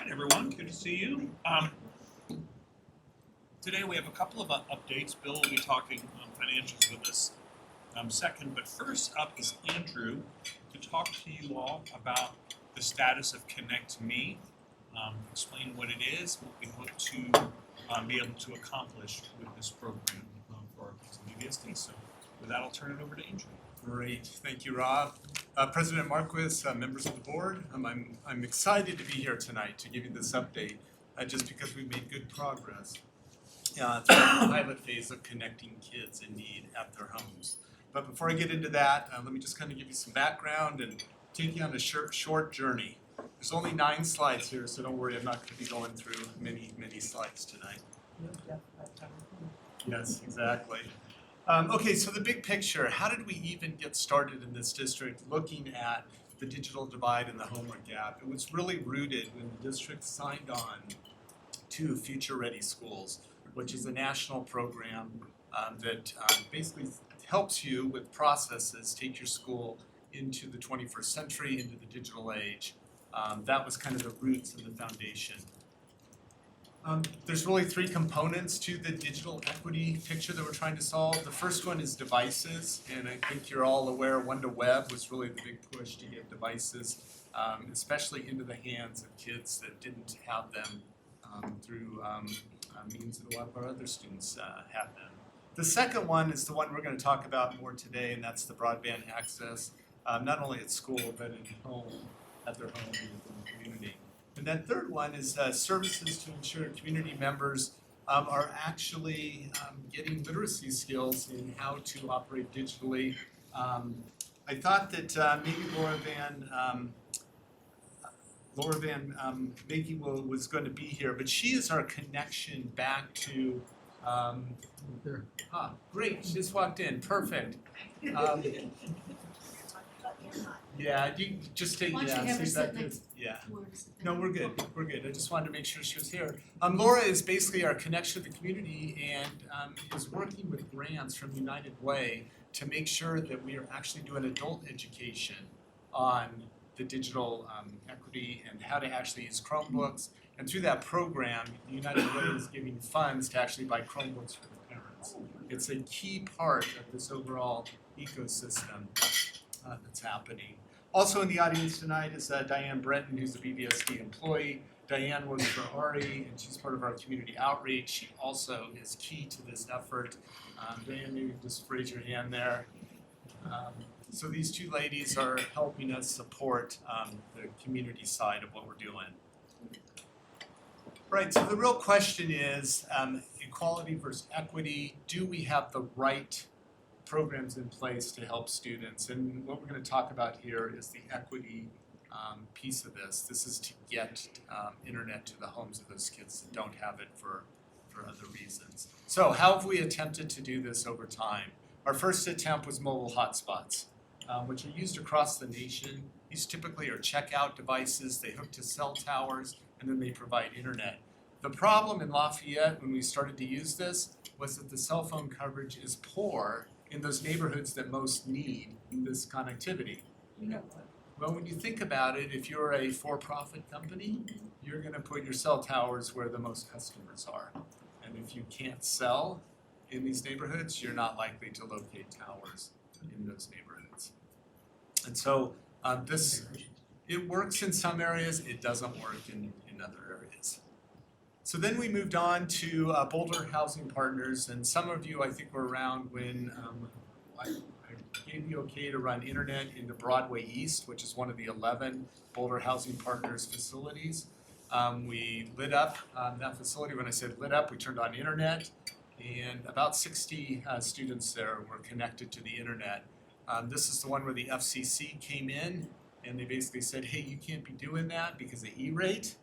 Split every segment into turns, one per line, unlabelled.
right, everyone, good to see you. Today we have a couple of updates. Bill will be talking financials with us second, but first up is Andrew to talk to you all about the status of Connect Me, explain what it is, what we hope to be able to accomplish with this program for our VBSD. So with that, I'll turn it over to Andrew.
Great, thank you, Rob. President Marquis, members of the board, I'm excited to be here tonight to give you this update, just because we've made good progress through the pilot phase of connecting kids in need at their homes. But before I get into that, let me just kind of give you some background and take you on a short journey. There's only 9 slides here, so don't worry, I'm not going to be going through many slides tonight. Yes, exactly. Okay, so the big picture, how did we even get started in this district looking at the digital divide and the homework gap? It was really rooted when the district signed on to Future Ready Schools, which is a national program that basically helps you with processes, take your school into the 21st century, into the digital age. That was kind of the roots and the foundation. There's really 3 components to the digital equity picture that we're trying to solve. The first one is devices, and I think you're all aware one-to-web was really the big push to get devices, especially into the hands of kids that didn't have them through means that a lot of our other students have them. The second one is the one we're going to talk about more today, and that's the broadband access, not only at school but at home, at their home and in the community. And that third one is services to ensure community members are actually getting literacy skills in how to operate digitally. I thought that maybe Laura Van Makey was going to be here, but she is our connection back to. Great, she just walked in. Perfect. Yeah, you just take yeah. No, we're good. We're good. I just wanted to make sure she was here. Laura is basically our connection to the community and is working with grants from United Way to make sure that we are actually doing adult education on the digital equity and how to actually use Chromebooks. And through that program, United Way is giving funds to actually buy Chromebooks for the parents. It's a key part of this overall ecosystem that's happening. Also in the audience tonight is Diane Brenton, who's a BBSD employee. Diane works for Ari, and she's part of our community outreach. She also is key to this effort. Diane, maybe just raise your hand there. So these 2 ladies are helping us support the community side of what we're doing. Right, so the real question is equality versus equity. Do we have the right programs in place to help students? And what we're going to talk about here is the equity piece of this. This is to get internet to the homes of those kids that don't have it for other reasons. So how have we attempted to do this over time? Our first attempt was mobile hotspots, which are used across the nation. These typically are checkout devices. They hook to cell towers, and then they provide internet. The problem in Lafayette when we started to use this was that the cell phone coverage is poor in those neighborhoods that most need this connectivity. Well, when you think about it, if you're a for-profit company, you're going to put your cell towers where the most customers are. And if you can't sell in these neighborhoods, you're not likely to locate towers in those neighborhoods. And so it works in some areas, it doesn't work in other areas. So then we moved on to Boulder Housing Partners, and some of you I think were around when I gave the okay to run internet into Broadway East, which is one of the 11 Boulder Housing Partners facilities. We lit up that facility. When I said lit up, we turned on internet, and about 60 students there were connected to the internet. This is the one where the FCC came in, and they basically said, hey, you can't be doing that because of E-rate.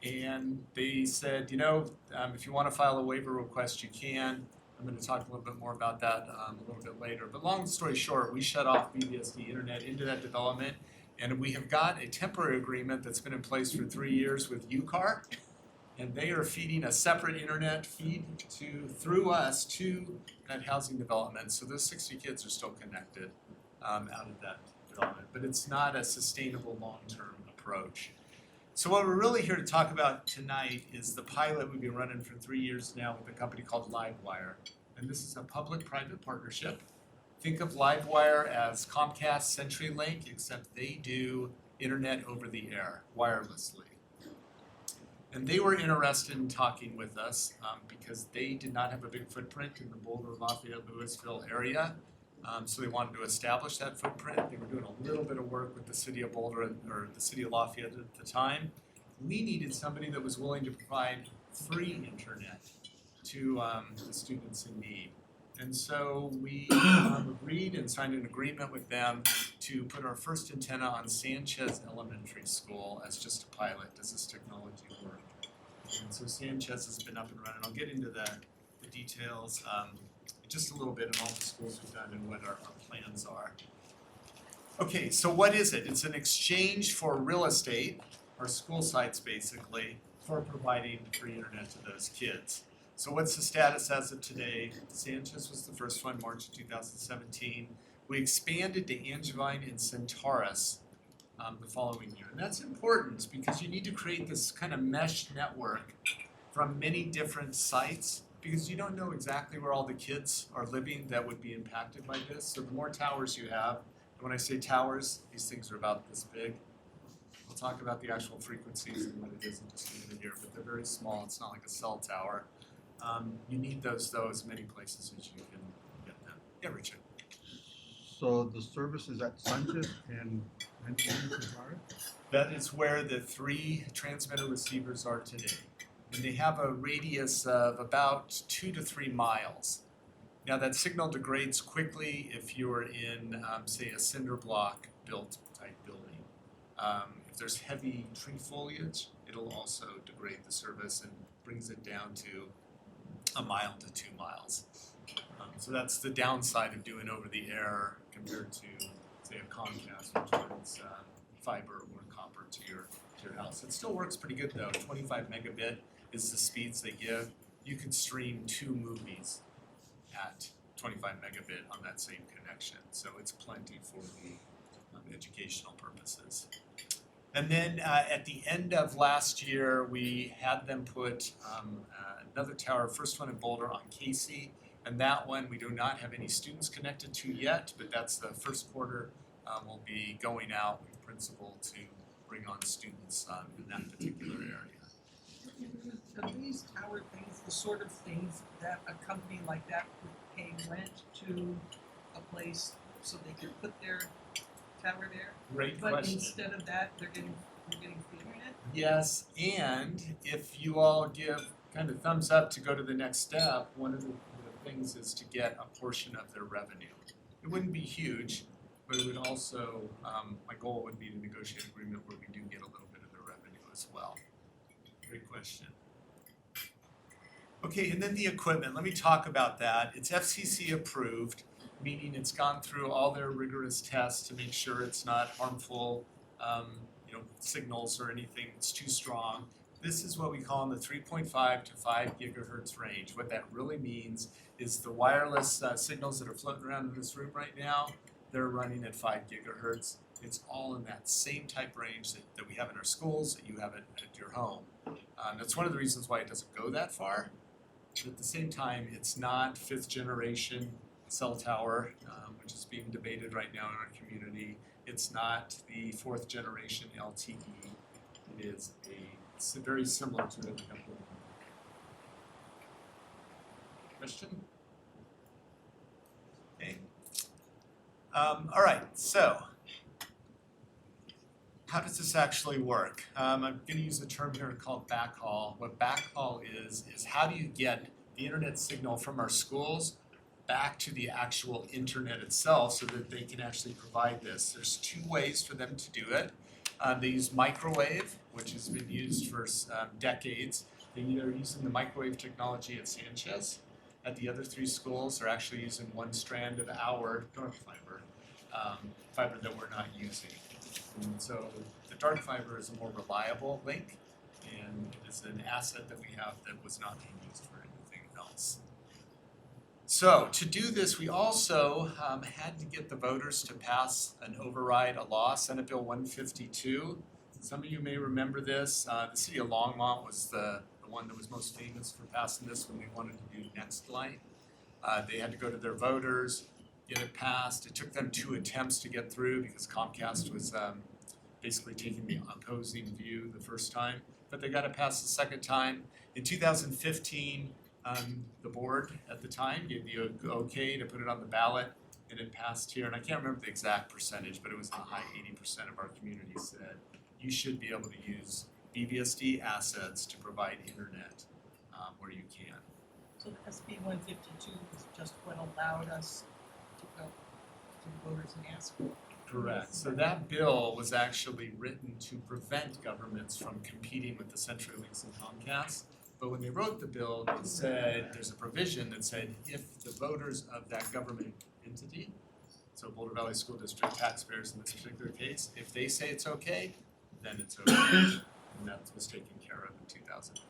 And they said, if you want to file a waiver request, you can. I'm going to talk a little bit more about that a little bit later. But long story short, we shut off BBSD Internet into that development, and we have got a temporary agreement that's been in place for 3 years with UCAR, and they are feeding a separate internet feed through us to that housing development. So those 60 kids are still connected out of that development, but it's not a sustainable long-term approach. So what we're really here to talk about tonight is the pilot we've been running for 3 years now with a company called Livewire. And this is a public-private partnership. Think of Livewire as Comcast CenturyLink, except they do internet over the air, wirelessly. And they were interested in talking with us because they did not have a big footprint in the Boulder, Lafayette, Louisville area. So they wanted to establish that footprint. They were doing a little bit of work with the city of Boulder or the city of Lafayette at the time. We needed somebody that was willing to provide free internet to the students in need. And so we agreed and signed an agreement with them to put our first antenna on Sanchez Elementary School as just a pilot. Does this technology work? And so Sanchez has been up and running. I'll get into the details just a little bit of all the schools we've done and what our plans are. Okay, so what is it? It's an exchange for real estate, or school sites basically, for providing free internet to those kids. So what's the status as of today? Sanchez was the first one, March of 2017. We expanded to Angevine and Centaurus the following year. And that's important because you need to create this kind of mesh network from many different sites because you don't know exactly where all the kids are living that would be impacted by this. So the more towers you have, and when I say towers, these things are about this big. We'll talk about the actual frequencies and what it is in just a minute here, but they're very small. It's not like a cell tower. You need those though as many places as you can get them. Yeah, Richard.
So the service is at Sanchez and Centaurus?
That is where the 3 transmitter receivers are today. And they have a radius of about 2 to 3 miles. Now that signal degrades quickly if you're in, say, a cinder block built type building. If there's heavy tree foliage, it'll also degrade the service and brings it down to 1 mile to 2 miles. So that's the downside of doing over the air compared to, say, a Comcast, which runs fiber or copper to your house. It still works pretty good though. 25 megabit is the speeds they give. You could stream 2 movies at 25 megabit on that same connection. So it's plenty for the educational purposes. And then at the end of last year, we had them put another tower, first one in Boulder on Casey. And that one we do not have any students connected to yet, but that's the first quarter. We'll be going out with the principal to bring on students in that particular area.
Are these tower things the sort of things that a company like that would pay rent to a place so they could put their tower there?
Great
But
question.
instead of that, you're getting free internet?
Yes, and if you all give kind of thumbs up to go to the next step, one of the things is to get a portion of their revenue. It wouldn't be huge, but it would also, my goal would be to negotiate an agreement where we do get a little bit of their revenue as well. Great question. Okay, and then the equipment, let me talk about that. It's FCC approved, meaning it's gone through all their rigorous tests to make sure it's not harmful, signals or anything that's too strong. This is what we call in the 3.5 to 5 gigahertz range. What that really means is the wireless signals that are floating around in this room right now, they're running at 5 gigahertz. It's all in that same type range that we have in our schools, that you have at your home. That's one of the reasons why it doesn't go that far. But at the same time, it's not 5th generation cell tower, which is being debated right now in our community. It's not the 4th generation LTE. It is it's very similar to it. Question? Okay. All right, so how does this actually work? I'm going to use a term here called backhaul. What backhaul is how do you get the internet signal from our schools back to the actual internet itself so that they can actually provide this. There's 2 ways for them to do it. They use microwave, which has been used for decades. They're either using the microwave technology at Sanchez. At the other 3 schools, they're actually using 1 strand of our dark fiber, fiber that we're not using. And so the dark fiber is a more reliable link, and it is an asset that we have that was not being used for anything else. So to do this, we also had to get the voters to pass an override, a law, Senate Bill 152, Some of you may remember this. The city of Longmont was the one that was most famous for passing this when they wanted to do Nextlight. They had to go to their voters, get it passed. It took them 2 attempts to get through because Comcast was basically taking the opposing view the first time, but they got it passed the second time. In 2015, the board at the time gave the okay to put it on the ballot, and it passed here. And I can't remember the exact percentage, but it was in the high 80% of our community said you should be able to use BBSD assets to provide internet where you can.
So the SB 152 is just what allowed us to go to the voters and ask for it.
Correct. So that bill was actually written to prevent governments from competing with the CenturyLinks and Comcast. But when they wrote the bill, they said, there's a provision that said if the voters of that government entity, so Boulder Valley School District taxpayers in this particular case, if they say it's okay, then it's okay. And that was taken care of in 2015.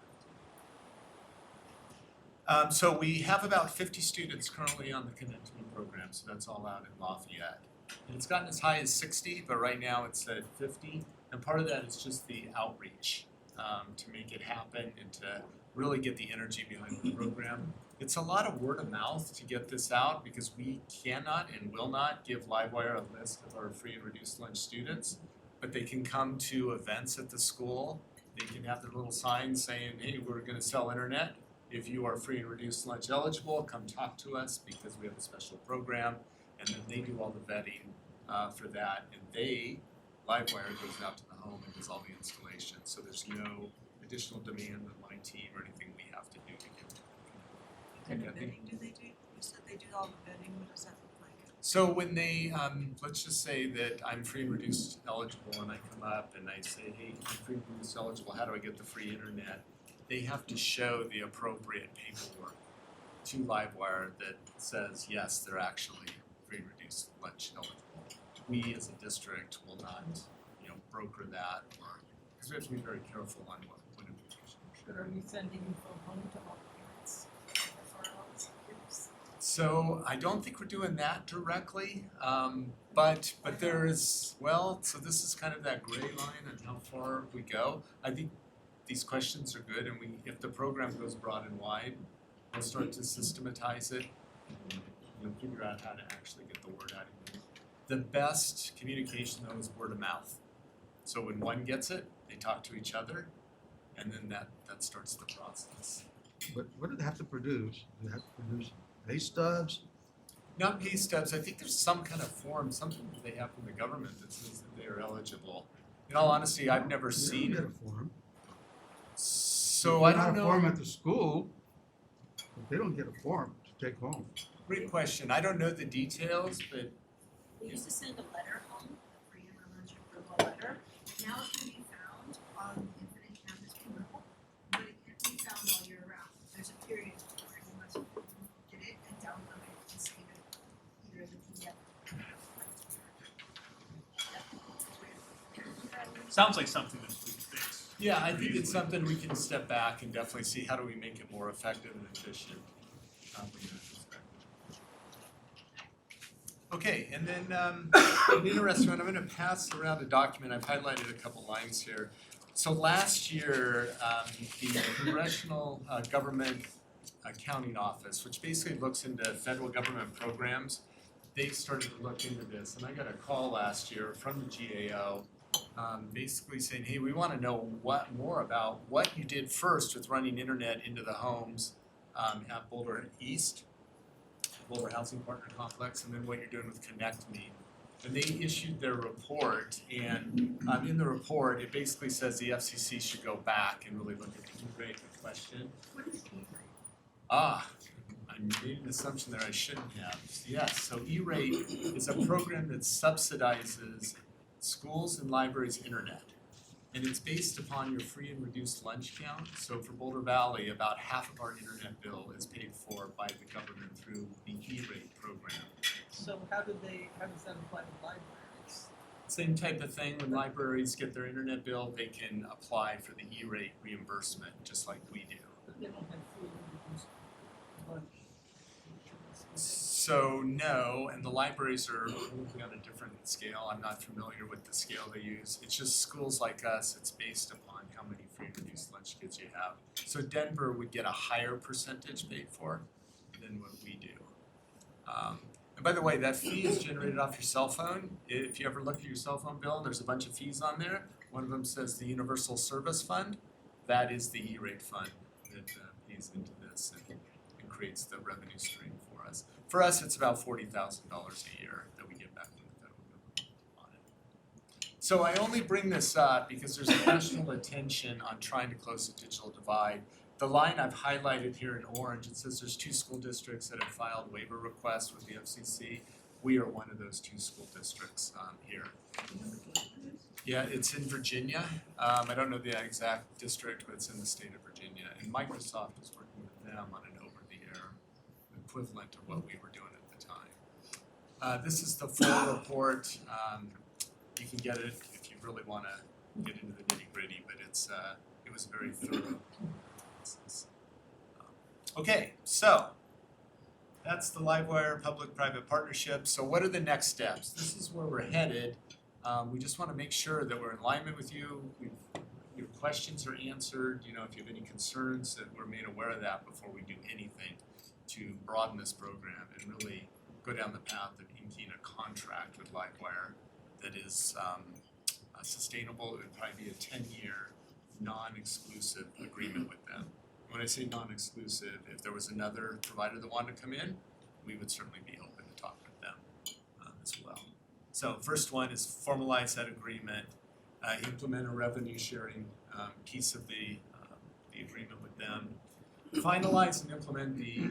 So we have about 50 students currently on the Connect Me program, so that's all out in Lafayette. And it's gotten as high as 60, but right now it's at 50. And part of that is just the outreach to make it happen and to really get the energy behind the program. It's a lot of word of mouth to get this out because we cannot and will not give Livewire a list of our free and reduced lunch students, but they can come to events at the school. They can have their little signs saying, hey, we're gonna sell internet. If you are free and reduced lunch eligible, come talk to us because we have a special program. And then they do all the vetting for that, and Livewire goes out to the home and does all the installation. So there's no additional demand on my team or anything we have to do to get it.
What kind of vetting do they do? You said they do all the vetting, what does that look like?
So when they, let's just say that I'm free and reduced eligible and I come up and I say, hey, I'm free and reduced eligible, how do I get the free internet? They have to show the appropriate paperwork to Livewire that says, yes, they're actually free and reduced lunch eligible. We as a district will not, broker that because we have to be very careful on what information we
But
share.
are you sending info home to all parents? Referrals, groups?
So I don't think we're doing that directly, but there is, so this is kind of that gray line on how far we go. I think these questions are good, and if the program goes broad and wide, we'll start to systematize it and figure out how to actually get the word out. The best communication though is word of mouth. So when one gets it, they talk to each other, and then that starts the process.
But what do they have to produce? Do they have to produce pay stubs?
Not pay stubs, I think there's some kind of form, something that they have from the government that says that they are eligible. In all honesty, I've never
They
seen.
don't get a form.
So I don't
They get a form
know,
at the school, but they don't get a form to take home.
great question, I don't know the details, but
We used to send a letter home, a free and lunch approval letter. Now it can be found on Infinite Campus portal, but it can't be found all year round. There's a period where you must get it and download it and save it either as a PDF.
Sounds like something that we can fix.
yeah, I think it's
Easily.
something we can step back and definitely see how do we make it more effective and efficient. From that perspective. Okay, and then an interesting one, I'm gonna pass around a document, I've highlighted a couple lines here. So last year, the Congressional Government Accounting Office, which basically looks into federal government programs, they started to look into this, and I got a call last year from the GAO basically saying, hey, we wanna know more about what you did first with running internet into the homes at Boulder East, Boulder Housing Partner Complex, and then what you're doing with Connect Me. And they issued their report, and in the report, it basically says the FCC should go back and really look at the E-rate question.
What is E-rate?
I made an assumption there I shouldn't have. Yes, so E-rate is a program that subsidizes schools and libraries' internet. And it's based upon your free and reduced lunch count. So for Boulder Valley, about half of our internet bill is paid for by the government through the E-rate program.
So how does that apply to libraries?
Same type of thing, when libraries get their internet bill, they can apply for the E-rate reimbursement, just like we do.
But they don't have food and reduced lunch.
So no, and the libraries are probably on a different scale. I'm not familiar with the scale they use. It's just schools like us, it's based upon how many free and reduced lunch kids you have. So Denver would get a higher percentage paid for than what we do. And by the way, that fee is generated off your cell phone. If you ever look at your cell phone bill, there's a bunch of fees on there. One of them says the Universal Service Fund. That is the E-rate fund that pays into this and creates the revenue stream for us. For us, it's about $40,000 a year that we get back from the federal government on it. So I only bring this up because there's national attention on trying to close the digital divide. The line I've highlighted here in orange, it says there's 2 school districts that have filed waiver requests with the FCC. We are one of those 2 school districts here. Yeah, it's in Virginia. I don't know the exact district, but it's in the state of Virginia. And Microsoft is working with them on an over-the-air equivalent of what we were doing at the time. This is the full report. You can get it if you really want to get into the nitty-gritty, but it was very thorough. Okay, so that's the Livewire public-private partnership. So what are the next steps? This is where we're headed. We just want to make sure that we're in alignment with you. Your questions are answered. You know, if you have any concerns, that we're made aware of that before we do anything to broaden this program and really go down the path of inking a contract with Livewire that is sustainable. It would probably be a 10-year non-exclusive agreement with them. When I say non-exclusive, if there was another provider that wanted to come in, we would certainly be open to talk with them as well. So first one is formalize that agreement, implement a revenue sharing piece of the agreement with them, finalize and implement the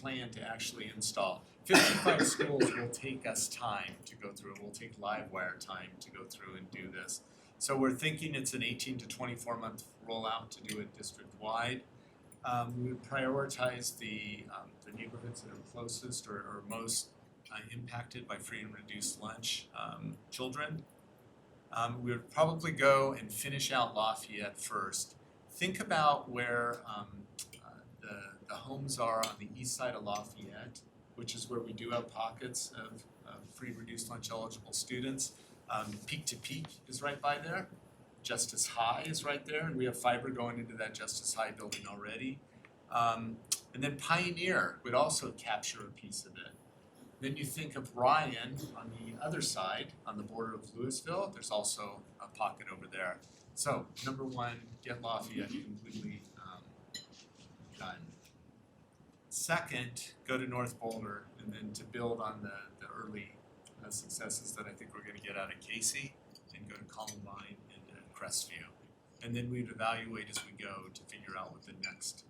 plan to actually install. 55 schools will take us time to go through. It will take Livewire time to go through and do this. So we're thinking it's an 18 to 24 month rollout to do it district-wide. We would prioritize the neighborhoods that are closest or most impacted by free and reduced lunch children. We would probably go and finish out Lafayette first. Think about where the homes are on the east side of Lafayette, which is where we do have pockets of free and reduced lunch eligible students. Peak to Peak is right by there. Justice High is right there, and we have fiber going into that Justice High building already. And then Pioneer would also capture a piece of it. Then you think of Ryan on the other side, on the border of Louisville, there's also a pocket over there. So, number one, get Lafayette completely done. Second, go to North Boulder, and then to build on the early successes that I think we're gonna get out of Casey, and go to Columbine and Crestview. And then we'd evaluate as we go to figure out what the next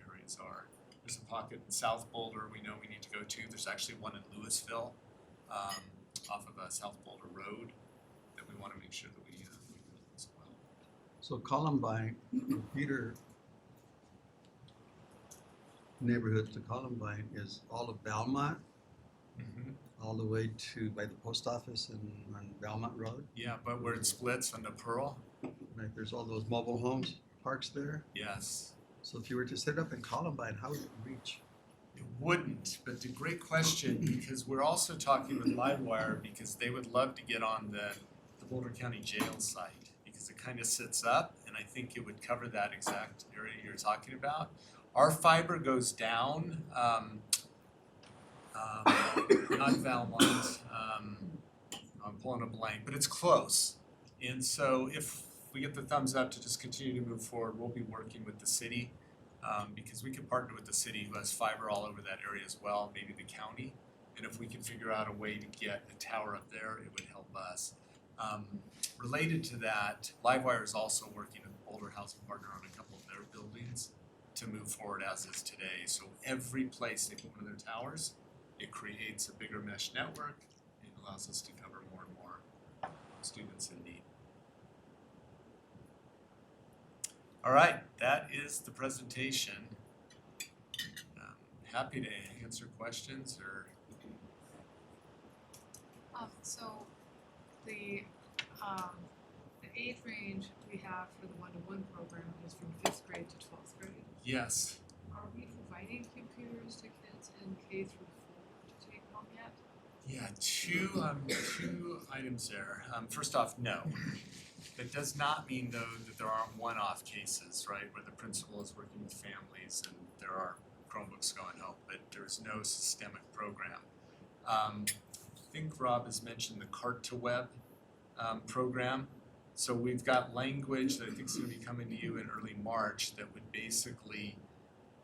areas are. There's a pocket in South Boulder we know we need to go to. There's actually one in Louisville off of South Boulder Road that we want to make sure that we do as well.
So Columbine, Peter neighborhood to Columbine is all of Belmont, all the way to by the post office and on Belmont Road.
Yeah, but where it splits on the Pearl.
Like there's all those mobile homes parks there.
Yes.
So if you were to set up in Columbine, how would it reach?
It wouldn't, but it's a great question because we're also talking with Livewire because they would love to get on the Boulder County Jail site because it kind of sits up and I think it would cover that exact area you're talking about. Our fiber goes down, not Valmont, I'm pulling a blank, but it's close. And so if we get the thumbs up to just continue to move forward, we'll be working with the city because we can partner with the city who has fiber all over that area as well, maybe the county. And if we can figure out a way to get a tower up there, it would help us. Related to that, Livewire is also working with Boulder Housing Partner on a couple of their buildings to move forward as is today. So every place they put one of their towers, it creates a bigger mesh network. It allows us to cover more and more students in need. All right, that is the presentation. Happy to answer questions or.
So the age range we have for the one-to-one program is from 5th grade to 12th grade.
Yes.
Are we providing computers to kids in K through 4 to take
Two items there. First off, no. That does not mean though that there aren't one-off cases, right, where the principal is working with families and there are Chromebooks going home, but there's no systemic program. I think Rob has mentioned the Cart to Web program. So we've got language that I think is going to be coming to you in early March that would basically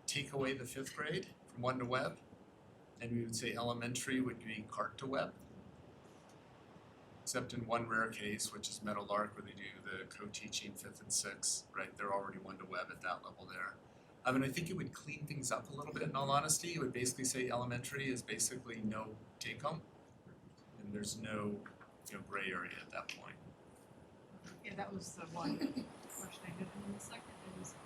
take away the 5th grade from one to web, and we would say elementary would be Cart to Web. Except in one rare case, which is Meadowlark, where they do the co-teaching 5th and 6th, right? They're already one to web at that level there. And I think it would clean things up a little bit in all honesty. It would basically say elementary is basically no take home. And there's no, gray area at that point.
Yeah, that was the one question I had. And then the second is,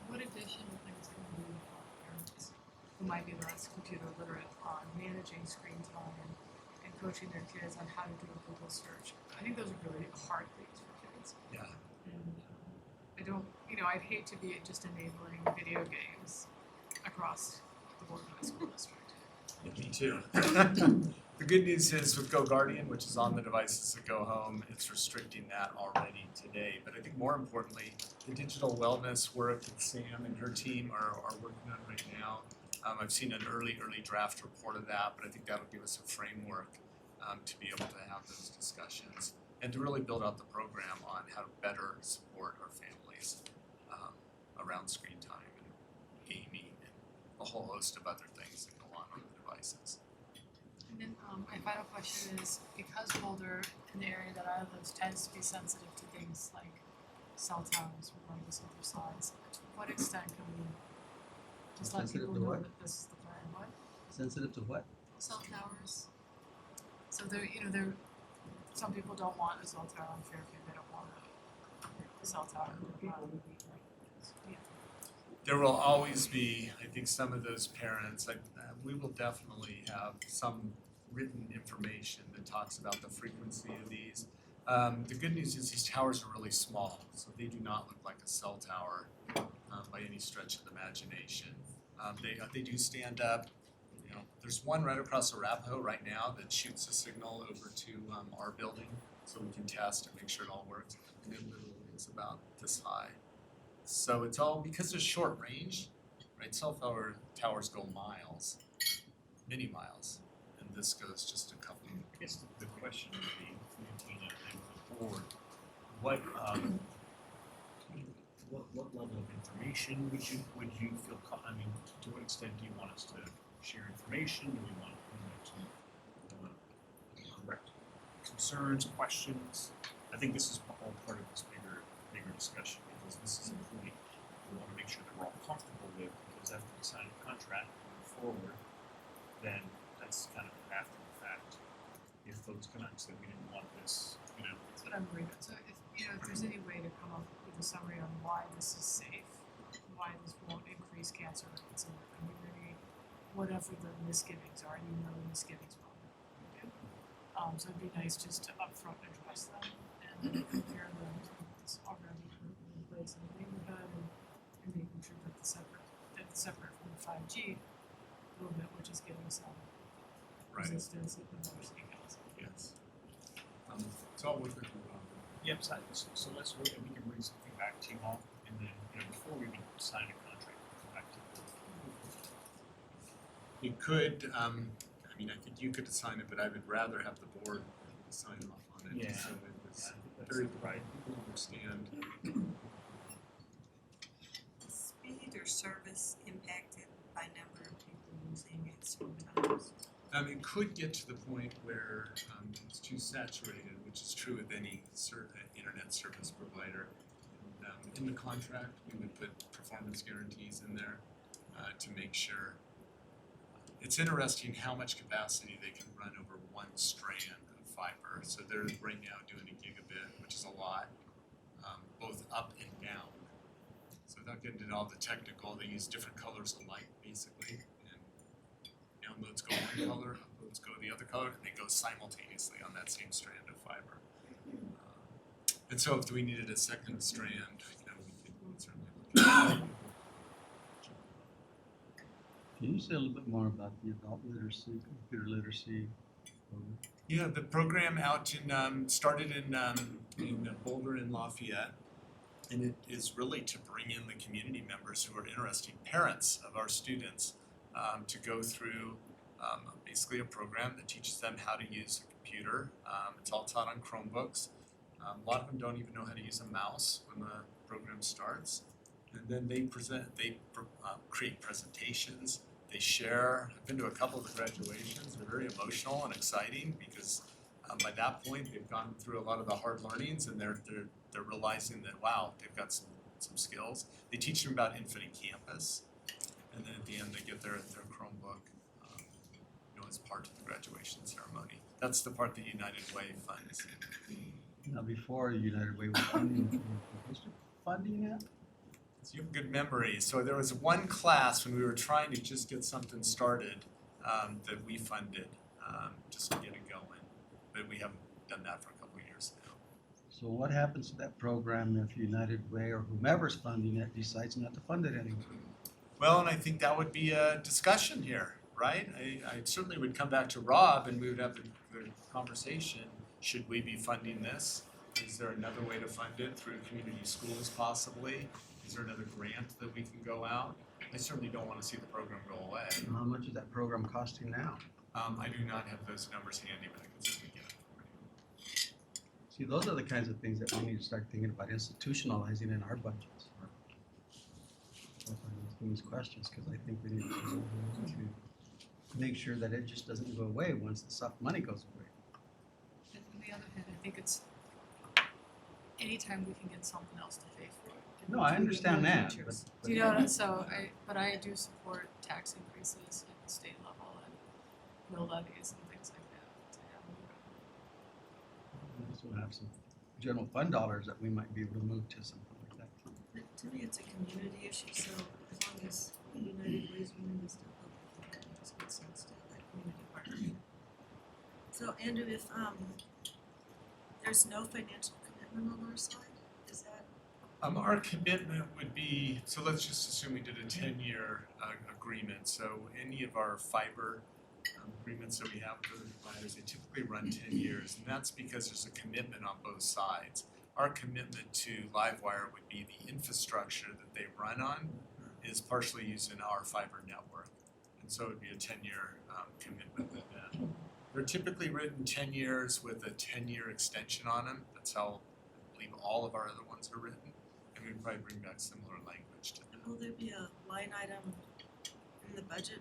what additional things can we do to help parents who might be less computer literate on managing screen time and coaching their kids on how to do a Google search? I think those are really hard things for kids.
Yeah.
And I don't, I'd hate to be just enabling video games across the board of my school district.
Me too. The good news is with Go Guardian, which is on the devices that go home, it's restricting that already today. But I think more importantly, the digital wellness work that Sam and her team are working on right now. I've seen an early draft report of that, but I think that'll give us a framework to be able to have those discussions and to really build out the program on how to better support our families around screen time and gaming and a whole host of other things that go on the devices.
And then my final question is, because Boulder, in the area that I live, tends to be sensitive to things like cell towers or wireless other sides, to what extent can we just let
Sensitive
people
to
know
what?
that this is the plan? What?
Sensitive to what?
Cell towers. So there, some people don't want a cell tower on Fairview. They don't want a cell tower. Yeah.
There will always be, I think, some of those parents, we will definitely have some written information that talks about the frequency of these. The good news is these towers are really small, so they do not look like a cell tower by any stretch of the imagination. They do stand up. There's one right across Arapahoe right now that shoots a signal over to our building, so we can test and make sure it all works. And it literally is about this high. So it's all because of short range, right? Cell towers go miles, many miles, and this goes just a couple.
I guess the question would be, Tina and the board, what level of information would you feel? To what extent do you want us to share information? Do we want to correct concerns, questions? I think this is all part of this bigger discussion, because this is including we want to make sure that we're all comfortable with, because after we sign a contract moving forward, then that's kind of after the fact. If folks come out and say we didn't want this,
That's what I'm worried about. So if there's any way to come up with a summary on why this is safe, why this won't increase cancer rates in the community, whatever the misgivings are, and the misgivings will do. So it'd be nice just to upfront address them and compare them to what's already in place in the neighborhood and making sure that it's separate from the 5G movement, which is getting some resistance in other state houses.
Yes. So I'll work with you on
Yep, so let's wait, and we can bring something back to you all, and then, before we even sign a contract, we'll come back to you.
You could, I think you could assign it, but I would rather have the board sign off on it.
Yeah.
So it was
That's
very
right.
people understand.
Speed or service impacted by number of people using it sometimes?
It could get to the point where it's too saturated, which is true with any internet service provider. And, in the contract, we would put performance guarantees in there to make sure. It's interesting how much capacity they can run over one strand of fiber. So they're right now doing a gigabit, which is a lot, both up and down. So without getting into all the technical, they use different colors of light, basically. Downloads go one color, uploads go the other color, and they go simultaneously on that same strand of fiber. And so if we needed a second strand, we could certainly look at that.
If Can you say a little bit more about the adult literacy, computer literacy program?
Yeah, the program out in started in Boulder and Lafayette, and it is really to bring in the community members who are interested, parents of our students, to go through basically a program that teaches them how to use a computer. It's all taught on Chromebooks. A lot of them don't even know how to use a mouse when the program starts. And then they create presentations, they share. I've been to a couple of the graduations, they're very emotional and exciting because by that point they've gone through a lot of the hard learnings and they're realizing that wow, they've got some skills. They teach them about Infinite Campus, and then at the end they get their Chromebook as part of the graduation ceremony. That's the part that United Way funds.
Now, before United Way was funding, was the district funding it?
So you have good memory. So there was one class when we were trying to just get something started that we funded just to get it going. But we haven't done that for a couple of years now.
So what happens to that program if United Way or whomever's funding it decides not to fund it anymore?
Well, and I think that would be a discussion here, right? I certainly would come back to Rob and we would have the conversation. Should we be funding this? Is there another way to fund it through community schools possibly? Is there another grant that we can go out? I certainly don't want to see the program go away.
How much is that program costing now?
I do not have those numbers handy, but I can certainly get it for you.
See, those are the kinds of things that we need to start thinking about institutionalizing in our budgets. That's why I'm asking these questions, because I think we need to make sure that it just doesn't go away once the soft money goes away.
And on the other hand, I think it's anytime we can get something else to pay for it.
No, I understand that.
Teachers.
But
Do you know what? So I do support tax increases at the state level and mill levies and things like that. To have
we also have some general fund dollars that we might be able to move to something like that.
But to me, it's a community issue, so as long as United Way's willing to step up, I think that makes good sense to have that community partnership. So Andrew, if there's no financial commitment on our side, is that?
Our commitment would be, so let's just assume we did a 10-year agreement. So any of our fiber agreements that we have with other providers, they typically run 10 years. And that's because there's a commitment on both sides. Our commitment to Livewire would be the infrastructure that they run on is partially used in our fiber network. And so it would be a 10-year commitment with them. They're typically written 10 years with a 10-year extension on them. That's how I believe all of our other ones are written. And we'd probably bring back similar language to them.
Will there be a line item in the budget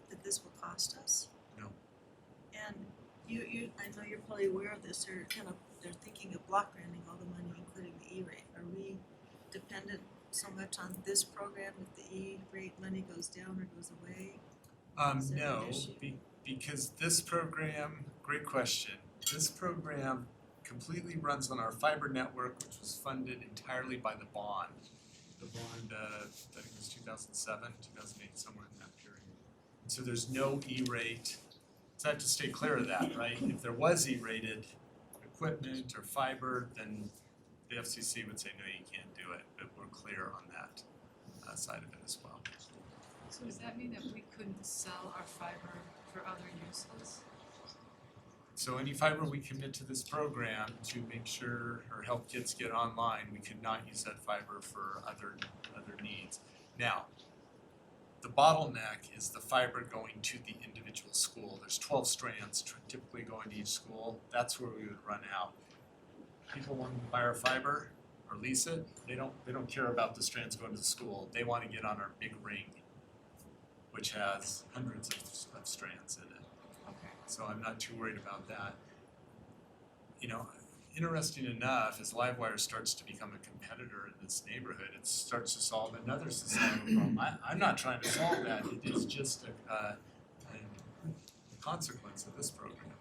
that this will cost us?
No.
And you I know you're probably aware of this, they're thinking of block granting all the money, including the E-rate. Are we dependent so much on this program if the E-rate money goes down or goes away? Is that an
No,
issue?
because this program, great question. This program completely runs on our fiber network, which was funded entirely by the bond. The bond, I think it was 2007, 2008, somewhere in that period. And so there's no E-rate. So I have to stay clear of that, right? If there was E-rated equipment or fiber, then the FCC would say, no, you can't do it. But we're clear on that side of it as well.
So does that mean that we couldn't sell our fiber for other uses?
So any fiber we commit to this program to make sure or help kids get online, we could not use that fiber for other needs. Now, the bottleneck is the fiber going to the individual school. There's 12 strands typically going to each school. That's where we would run out. People want to buy our fiber or lease it. They don't care about the strands going to the school. They want to get on our big ring, which has hundreds of strands in it.
Okay.
So I'm not too worried about that. You know, interesting enough, as Livewire starts to become a competitor in this neighborhood, it starts to solve another societal problem. I'm not trying to solve that. It is just a consequence of this program.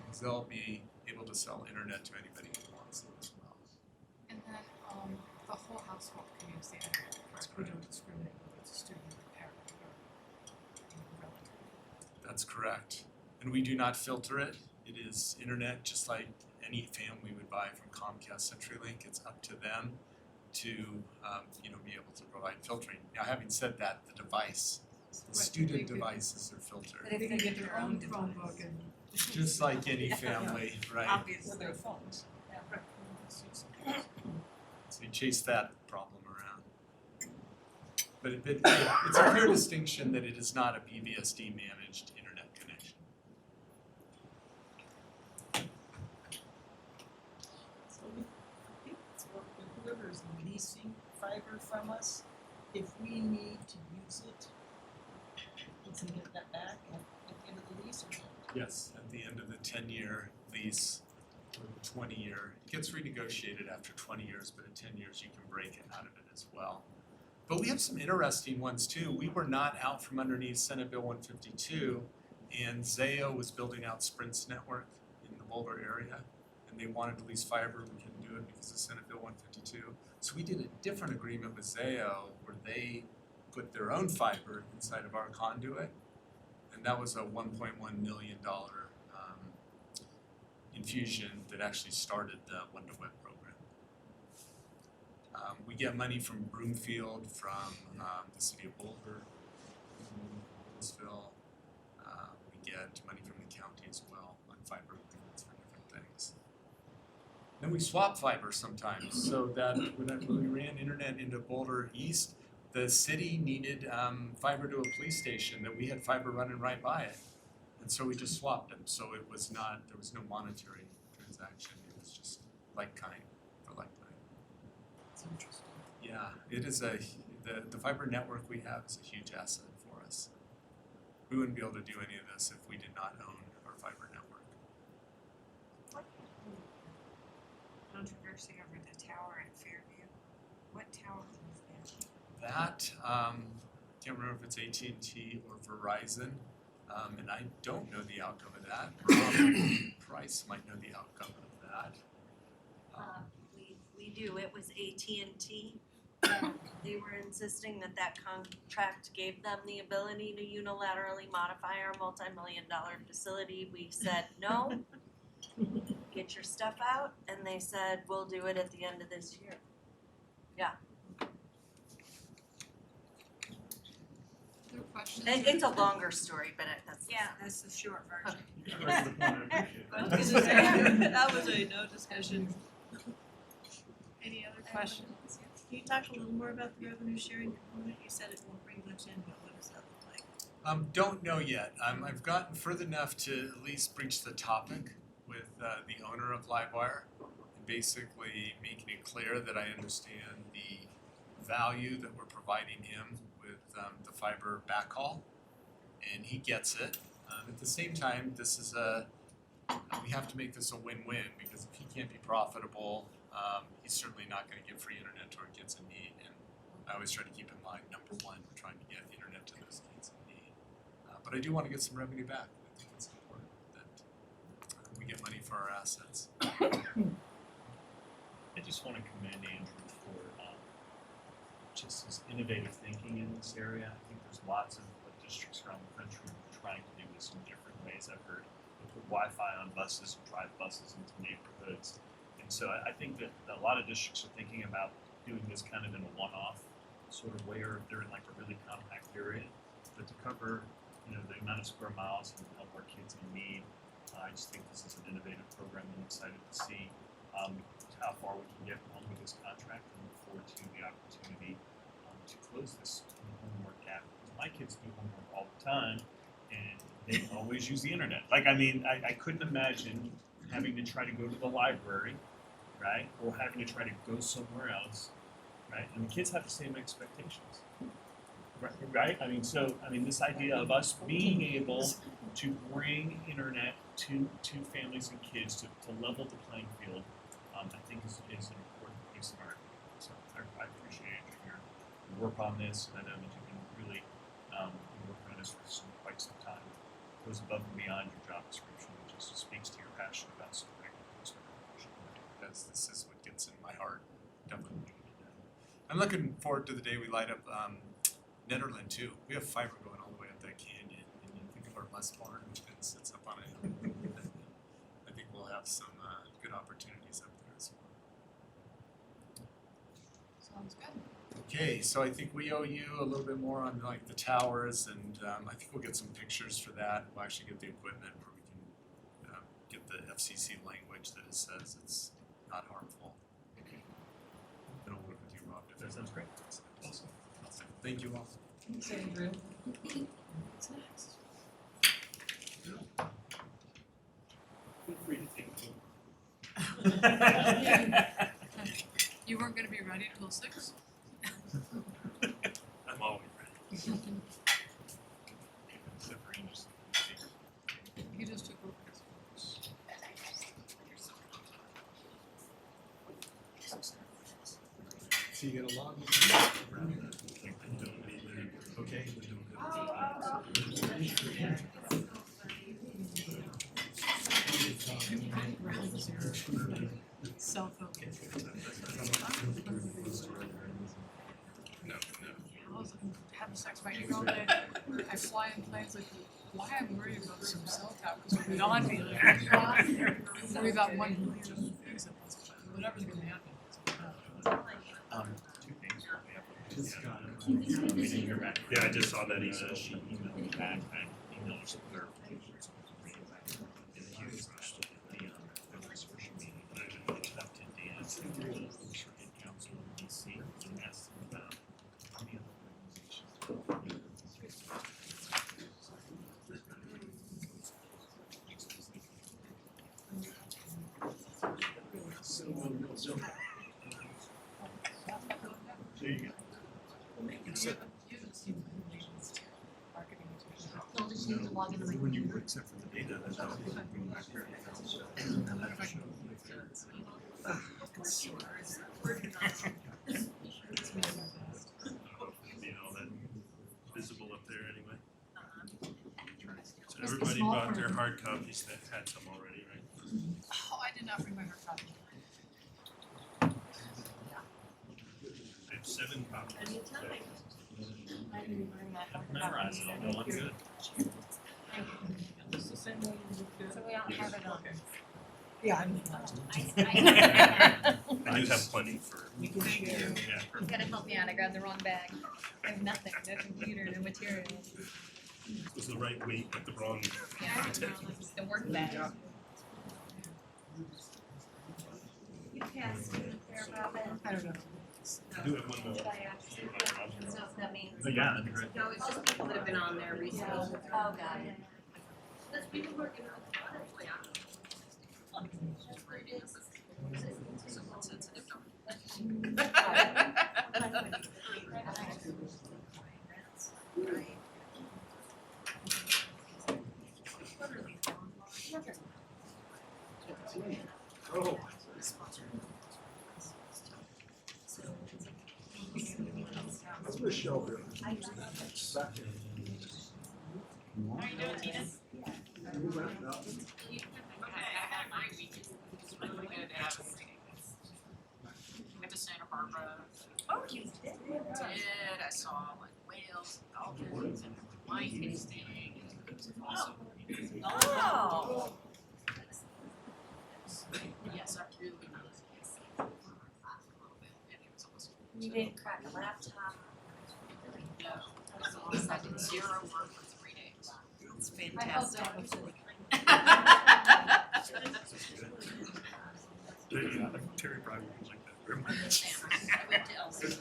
Because they'll be able to sell internet to anybody who wants it as well.
And then the whole household can use the internet,
That's
right? We
correct.
don't discriminate whether it's a student or parent or relative.
That's correct. And we do not filter it. It is internet just like any family would buy from Comcast CenturyLink. It's up to them to be able to provide filtering. Now, having said that, the device student devices are filtered.
But if
They can
they
get
get
their
their
own
own
Chromebook
device.
and.
Just like any
Yeah.
family, right?
Obviously.
With their phones. Yeah, right.
So you chase that problem around. But it's a clear distinction that it is not a BBSD managed internet connection.
So we, whoever's leasing fiber from us, if we need to use it, we can get that back at the end of the lease or not?
Yes, at the end of the 10-year lease or the 20-year, it gets renegotiated after 20 years, but at 10 years you can break it out of it as well. But we have some interesting ones too. We were not out from underneath Senate Bill 152, and Zayo was building out Sprint's network in the Boulder area, and they wanted to lease fiber. We couldn't do it because of Senate Bill 152. So we did a different agreement with Zayo where they put their own fiber inside of our conduit, and that was a $1.1 million infusion that actually started the Web program. We get money from Broomfield, from the city of Boulder, Louisville. We get money from the county as well on fiber agreements for different things. Then we swap fiber sometimes, so that when we ran internet into Boulder East, the city needed fiber to a police station that we had fiber running right by it. And so we just swapped them, so it was not, there was no monetary transaction, it was just like kind for like kind.
It's interesting.
Yeah, it is the fiber network we have is a huge asset for us. We wouldn't be able to do any of this if we did not own our fiber network.
Controversy over the tower at Fairview. What tower is that?
That, can't remember if it's AT&T or Verizon, and I don't know the outcome of that. Rob Price might know the outcome of that.
We do, it was AT&T. They were insisting that contract gave them the ability to unilaterally modify our multi-million-dollar facility. We said, no, get your stuff out, and they said, we'll do it at the end of this year.
Other questions?
And it's a longer story, but that's.
Yeah, that's the short version.
Right to the point, I appreciate
I
that.
was gonna say, that was a no discussion.
Any other questions?
Can you talk a little more about the revenue sharing component? You said it won't bring much in, but what does that look like?
Don't know yet. I've gotten further enough to at least breach the topic with the owner of Livewire, and basically making it clear that I understand the value that we're providing him with the fiber backhaul, and he gets it. At the same time, this is we have to make this a win-win, because if he can't be profitable, he's certainly not going to get free internet to our kids in need. And I always try to keep in mind, number one, we're trying to get internet to those kids in need. But I do want to get some revenue back. I think it's important that we get money for our assets.
I just want to commend Andrew for just his innovative thinking in this area. I think there's lots of districts around the country who are trying to do this in different ways. I've heard they put Wi-Fi on buses and drive buses into neighborhoods. And so I think that a lot of districts are thinking about doing this kind of in a one-off sort of way, or if they're in like a really compact area. But to cover, the amount of square miles and help our kids in need, I just think this is an innovative program, and I'm excited to see how far we can get along with this contract, and look forward to the opportunity to close this homework gap. My kids do homework all the time, and they always use the internet. I couldn't imagine having to try to go to the library, right, or having to try to go somewhere else, right? And the kids have the same expectations, right? This idea of us being able to bring internet to families and kids to level the playing field, I think is an important piece of our. So I appreciate your work on this, and I know that you've been really working on this for quite some time. It goes above and beyond your job description, which just speaks to your passion about supporting this organization.
Because this is what gets in my heart, definitely. I'm looking forward to the day we light up Netherland too. We have fiber going all the way up that canyon, and you think of our Les barn, which then sits up on a hill. I think we'll have some good opportunities up there as well.
Sounds good.
Okay, so I think we owe you a little bit more on like the towers, and I think we'll get some pictures for that. We'll actually get the equipment where we can get the FCC language that it says it's not harmful. Okay. Then I'll work with you, Rob. That sounds great. Awesome. Thank you all.
Thanks, Andrew.
What's next?
Feel free to take
You weren't gonna be ready till 6?
I'm always ready.
He just took over.
So you get a log? Okay.
Cell phone. I was having sex with my 8-year-old day. I fly in planes like, why I'm worried about some cell towers beyond me. Like, I'm worried about 1 million things at once. Whatever's gonna happen.
Two things. Yeah, I just saw that email. She emailed me back. I emailed her some clarifications. And he was actually at the Worksession meeting, but I didn't reach out to Dan. So I was in council in DC and asked him about the other organizations. There you go.
They'll just need to log into my
When you
computer.
except for the data, that's how it's going back there. You know, that visible up there anyway. So everybody bought their hard copies that had some already, right?
Oh, I did not bring my hard copy.
I have 7 copies.
Anytime.
I didn't bring my hard
Memorize it, I'll know I'm good.
So we don't have it on.
Yeah, I'm.
I do have plenty for.
We can share.
Yeah,
You
perfect.
gotta help me out, I grabbed the wrong bag. I have nothing, no computer, no materials.
It was the right weight, but the wrong.
Yeah, the work bag.
You passed it there, Robin.
I don't know.
I do have one more.
Did I actually? So that means.
Yeah, that'd be great.
No, it's just people that have been on there recently.
Oh, got it.
That's people who are gonna, yeah. Somewhat sensitive,
Oh. That's Michelle here.
How you doing, Tina?
Went to Santa Barbara.
Oh, you did.
I saw like whales, dolphins, and wine tasting. It was awesome.
Oh.
Yes, I really was. A little bit, and it was awesome.
You didn't crack a laptop.
No, I did 0 work for 3 days.
It's
I hope
fantastic.
that was
Terry probably was like that very much.
I went to Elsie's.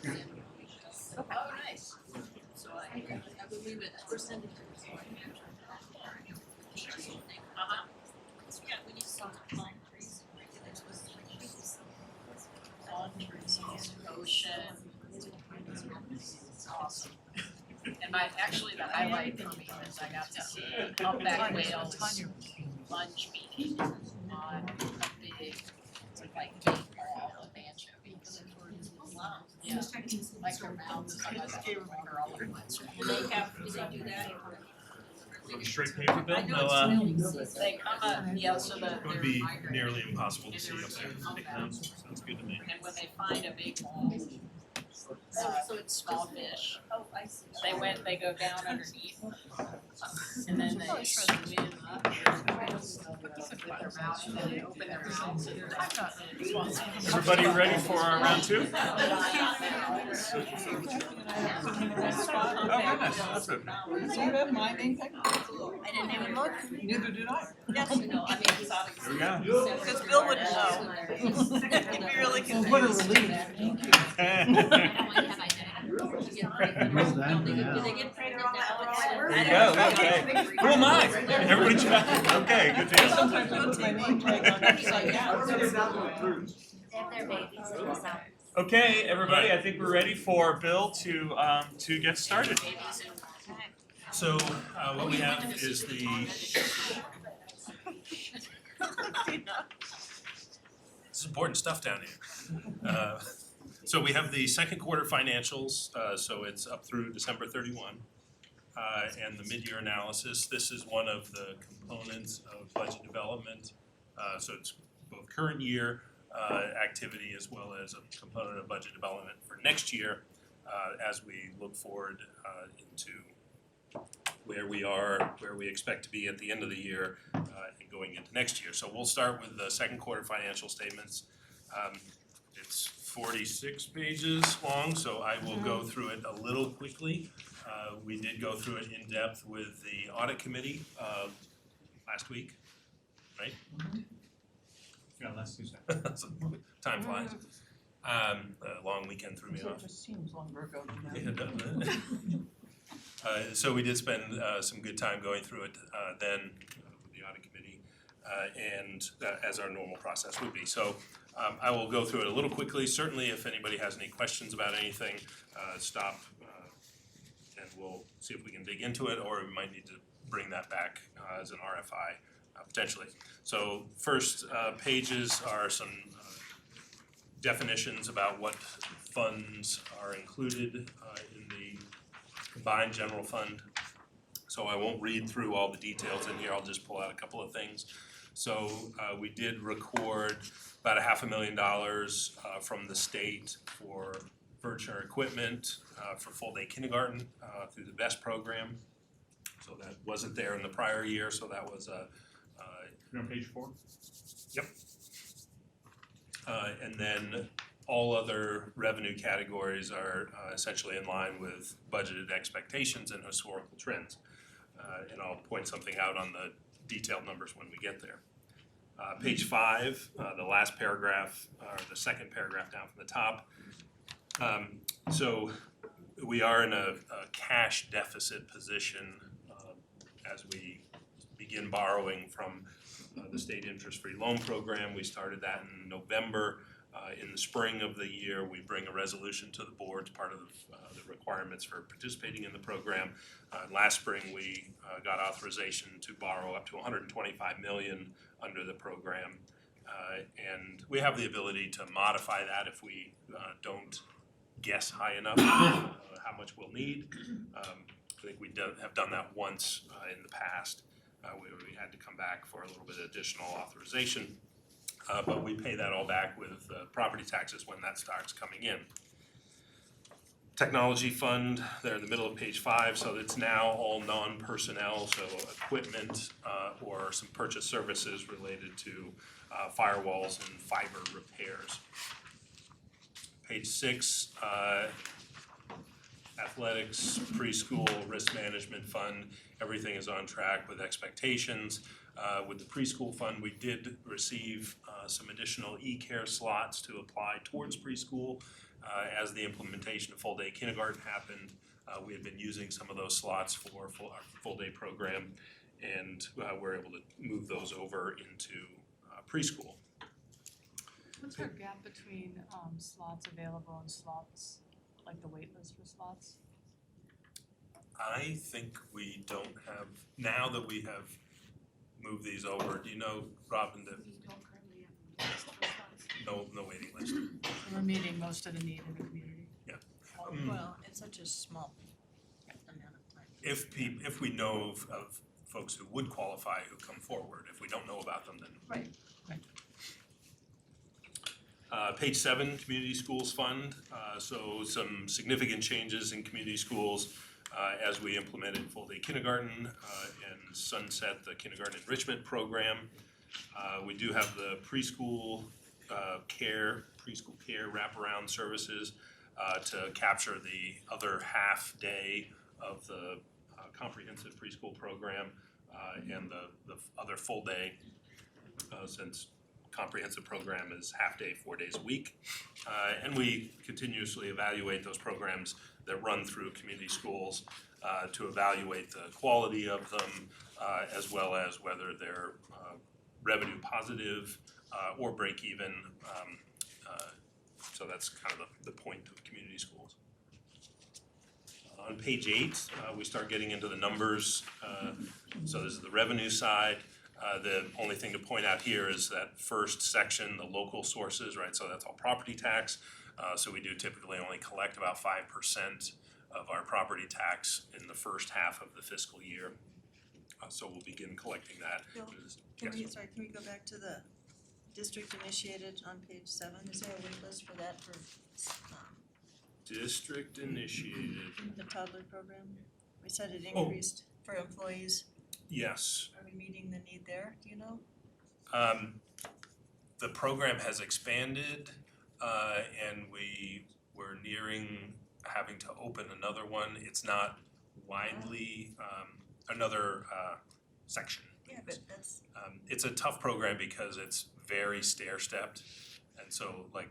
Oh, nice.
So I believe it.
We're sending
Yeah, we need some pine trees. Palm trees, ocean. It's awesome. And actually the highlight for me is I got to see humpback whales lunch meeting on a big, like, big ball of anchovies. Wow. Yeah, like their mouths, I gave them all over my screen.
Do they do that?
Straight paper bill?
I know
No,
it's really, they come up, yeah, so
it would
they're
be
migrating.
nearly impossible to see up there. Sounds good to me.
And when they find a big ball, So it's small fish.
Oh, I see.
They go down underneath. And then they swim up with their mouth and then they open their mouths and they're
Everybody ready for our round two? Oh, goodness, that's it.
Do you have my name tag?
I didn't even look.
Neither did I.
Yes.
No, I mean, it's
Here we go.
Because Bill wouldn't know. He'd be really confused.
What a relief, thank you.
Well done,
Do
yeah.
they get pregnant now?
There you go, okay. Who am I? Everybody try, okay, good deal.
Sometimes I put my name tag on upside down.
They have their babies in the south.
Okay, everybody, I think we're ready for Bill to get started. So, what we have is this is important stuff down here. So we have the second quarter financials, so it's up through December 31. And the mid-year analysis, this is one of the components of budget development. So it's both current year activity as well as a component of budget development for next year as we look forward into where we are, where we expect to be at the end of the year and going into next year. So we'll start with the second quarter financial statements. It's 46 pages long, so I will go through it a little quickly. We did go through it in depth with the audit committee last week, right?
Yeah, last Tuesday.
So, time flies. A long weekend threw me
So it
off.
just seems longer ago than that.
Yeah, doesn't it? So we did spend some good time going through it then with the audit committee and as our normal process would be. So I will go through it a little quickly. Certainly if anybody has any questions about anything, stop and we'll see if we can dig into it, or we might need to bring that back as an RFI potentially. So first pages are some definitions about what funds are included in the combined general fund. So I won't read through all the details in here, I'll just pull out a couple of things. So we did record about $500,000 from the state for furniture equipment for full-day kindergarten through the BEST program. So that wasn't there in the prior year, so that was
You're on page 4?
Yep. And then all other revenue categories are essentially in line with budgeted expectations and historical trends. And I'll point something out on the detailed numbers when we get there. Page 5, the last paragraph, or the second paragraph down from the top. So we are in a cash deficit position as we begin borrowing from the state interest-free loan program. We started that in November. In the spring of the year, we bring a resolution to the board as part of the requirements for participating in the program. Last spring, we got authorization to borrow up to $125 million under the program. And we have the ability to modify that if we don't guess high enough how much we'll need. I think we have done that once in the past. We had to come back for a little bit of additional authorization. But we pay that all back with property taxes when that starts coming in. Technology fund, there in the middle of page 5, so it's now all non-personnel, so equipment or some purchase services related to firewalls and fiber repairs. Page 6, athletics, preschool, risk management fund, everything is on track with expectations. With the preschool fund, we did receive some additional e-care slots to apply towards preschool. As the implementation of full-day kindergarten happened, we had been using some of those slots for our full-day program, and we're able to move those over into preschool.
What's our gap between slots available and slots, like the wait list for slots?
I think we don't have, now that we have moved these over, do you know, Robin, that
We don't currently have a list for slots.
no waiting list?
So we're meeting most of the need in the community.
Well, it's such a small amount of time.
If we know of folks who would qualify who come forward, if we don't know about them, then.
Right.
Page 7, Community Schools Fund. So some significant changes in community schools as we implemented full-day kindergarten and sunset the kindergarten enrichment program. We do have the preschool care wraparound services to capture the other half day of the comprehensive preschool program and the other full day since comprehensive program is half day, 4 days a week. And we continuously evaluate those programs that run through community schools to evaluate the quality of them as well as whether they're revenue positive or break even. So that's kind of the point of community schools. On page 8, we start getting into the numbers. So this is the revenue side. The only thing to point out here is that first section, the local sources, right? So that's all property tax. So we do typically only collect about 5% of our property tax in the first half of the fiscal year. So we'll begin collecting that.
Bill,
Yes.
can we go back to the district initiated on page 7? Is there a wait list for that for
District initiated.
the toddler program? We said it
Oh.
increased for employees.
Yes.
Are we meeting the need there? Do you know?
The program has expanded and we were nearing having to open another one. It's not widely, another section.
Yeah, but that's,
It's a tough program because it's very stair-stepped. And so like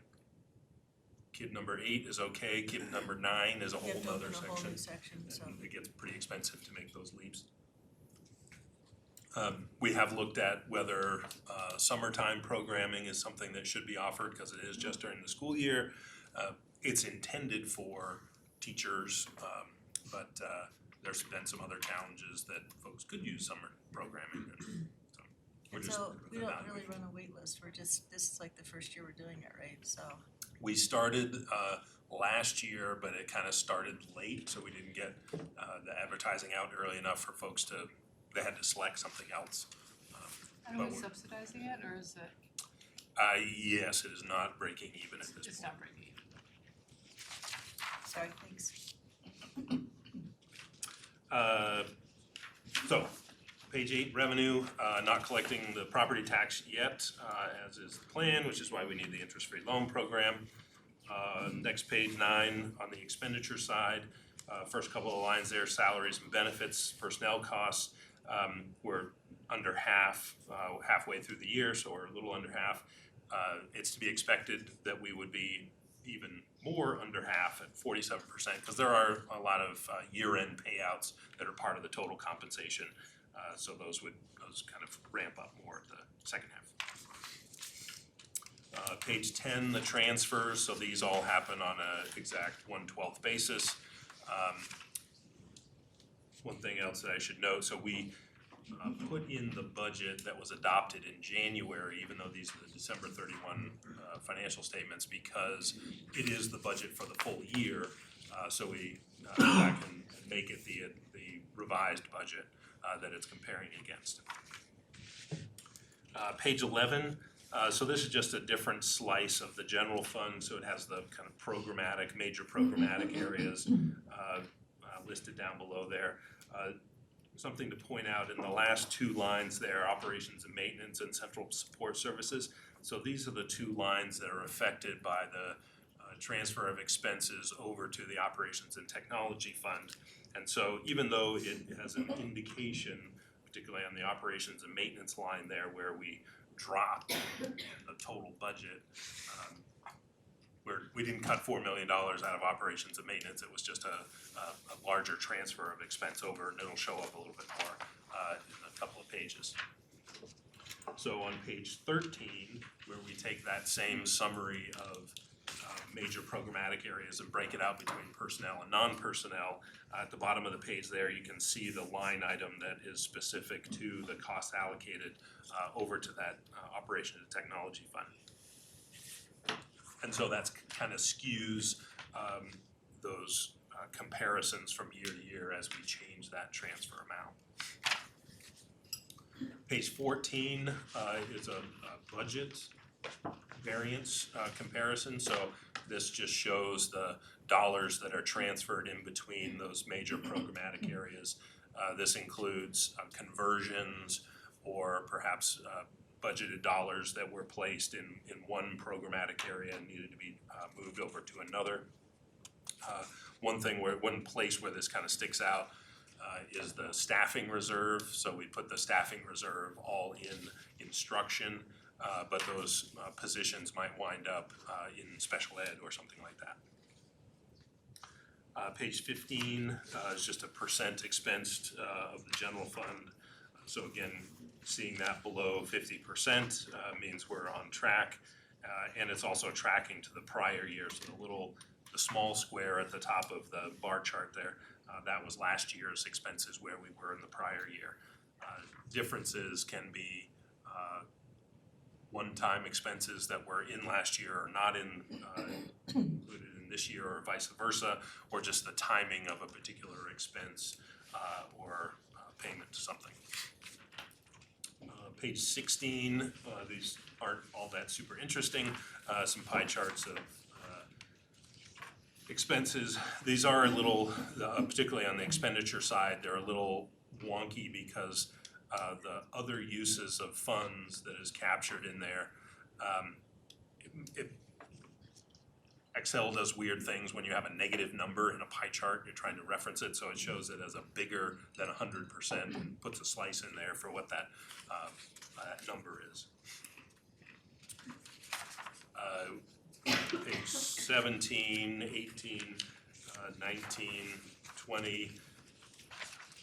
kid number 8 is okay, kid number 9 is a
you
whole
have to
nother
open a whole
section.
new section, so.
And it gets pretty expensive to make those leaps. We have looked at whether summertime programming is something that should be offered because it is just during the school year. It's intended for teachers, but there's been some other challenges that folks could use summer programming. And so we're
And
just
so we don't
evaluating.
really run a wait list, we're just, this is like the first year we're doing it, right? So,
We started last year, but it kind of started late, so we didn't get the advertising out early enough for folks to, they had to select something else.
Are
But
we
we're-
subsidizing it, or is it,
Yes, it is not breaking even at this
it's
point.
not breaking even?
sorry, thanks.
So, page 8, revenue, not collecting the property tax yet, as is the plan, which is why we need the interest-free loan program. Next page 9, on the expenditure side, first couple of lines there, salaries and benefits, personnel costs, we're under half, halfway through the year, so we're a little under half. It's to be expected that we would be even more under half at 47%, because there are a lot of year-end payouts that are part of the total compensation. So those kind of ramp up more at the second half. Page 10, the transfers, so these all happen on an exact 1/12 basis. One thing else that I should note, so we put in the budget that was adopted in January, even though these are the December 31 financial statements, because it is the budget for the full year. So we go back and make it the revised budget that it's comparing against. Page 11, so this is just a different slice of the general fund, so it has the kind of programmatic, major programmatic areas listed down below there. Something to point out in the last 2 lines there, operations and maintenance and central support services. So these are the 2 lines that are affected by the transfer of expenses over to the operations and technology fund. And so even though it has an indication, particularly on the operations and maintenance line there, where we dropped the total budget, we didn't cut $4 million out of operations and maintenance. It was just a larger transfer of expense over, and it'll show up a little bit more in a couple of pages. So on page 13, where we take that same summary of major programmatic areas and break it out between personnel and non-personnel, at the bottom of the page there, you can see the line item that is specific to the cost allocated over to that operations and technology fund. And so that's kind of skews those comparisons from year to year as we change that transfer amount. Page 14 is a budget
variance comparison, so this just shows the dollars that are transferred in between those major programmatic areas. This includes conversions or perhaps budgeted dollars that were placed in one programmatic area and needed to be moved over to another. One place where this kind of sticks out is the staffing reserve. So we put the staffing reserve all in instruction, but those positions might wind up in special ed or something like that. Page 15 is just a percent expensed of the general fund. So again, seeing that below 50% means we're on track, and it's also tracking to the prior year. So the small square at the top of the bar chart there, that was last year's expenses where we were in the prior year. Differences can be one-time expenses that were in last year or not included in this year, or vice versa, or just the timing of a particular expense or payment to something. Page 16, these aren't all that super interesting. Some pie charts of expenses. These are a little, particularly on the expenditure side, they're a little wonky because the other uses of funds that is captured in there, Excel does weird things when you have a negative number in a pie chart, you're trying to reference it, so it shows it as a bigger than 100% and puts a slice in there for what that number is. Page 17, 18, 19, 20,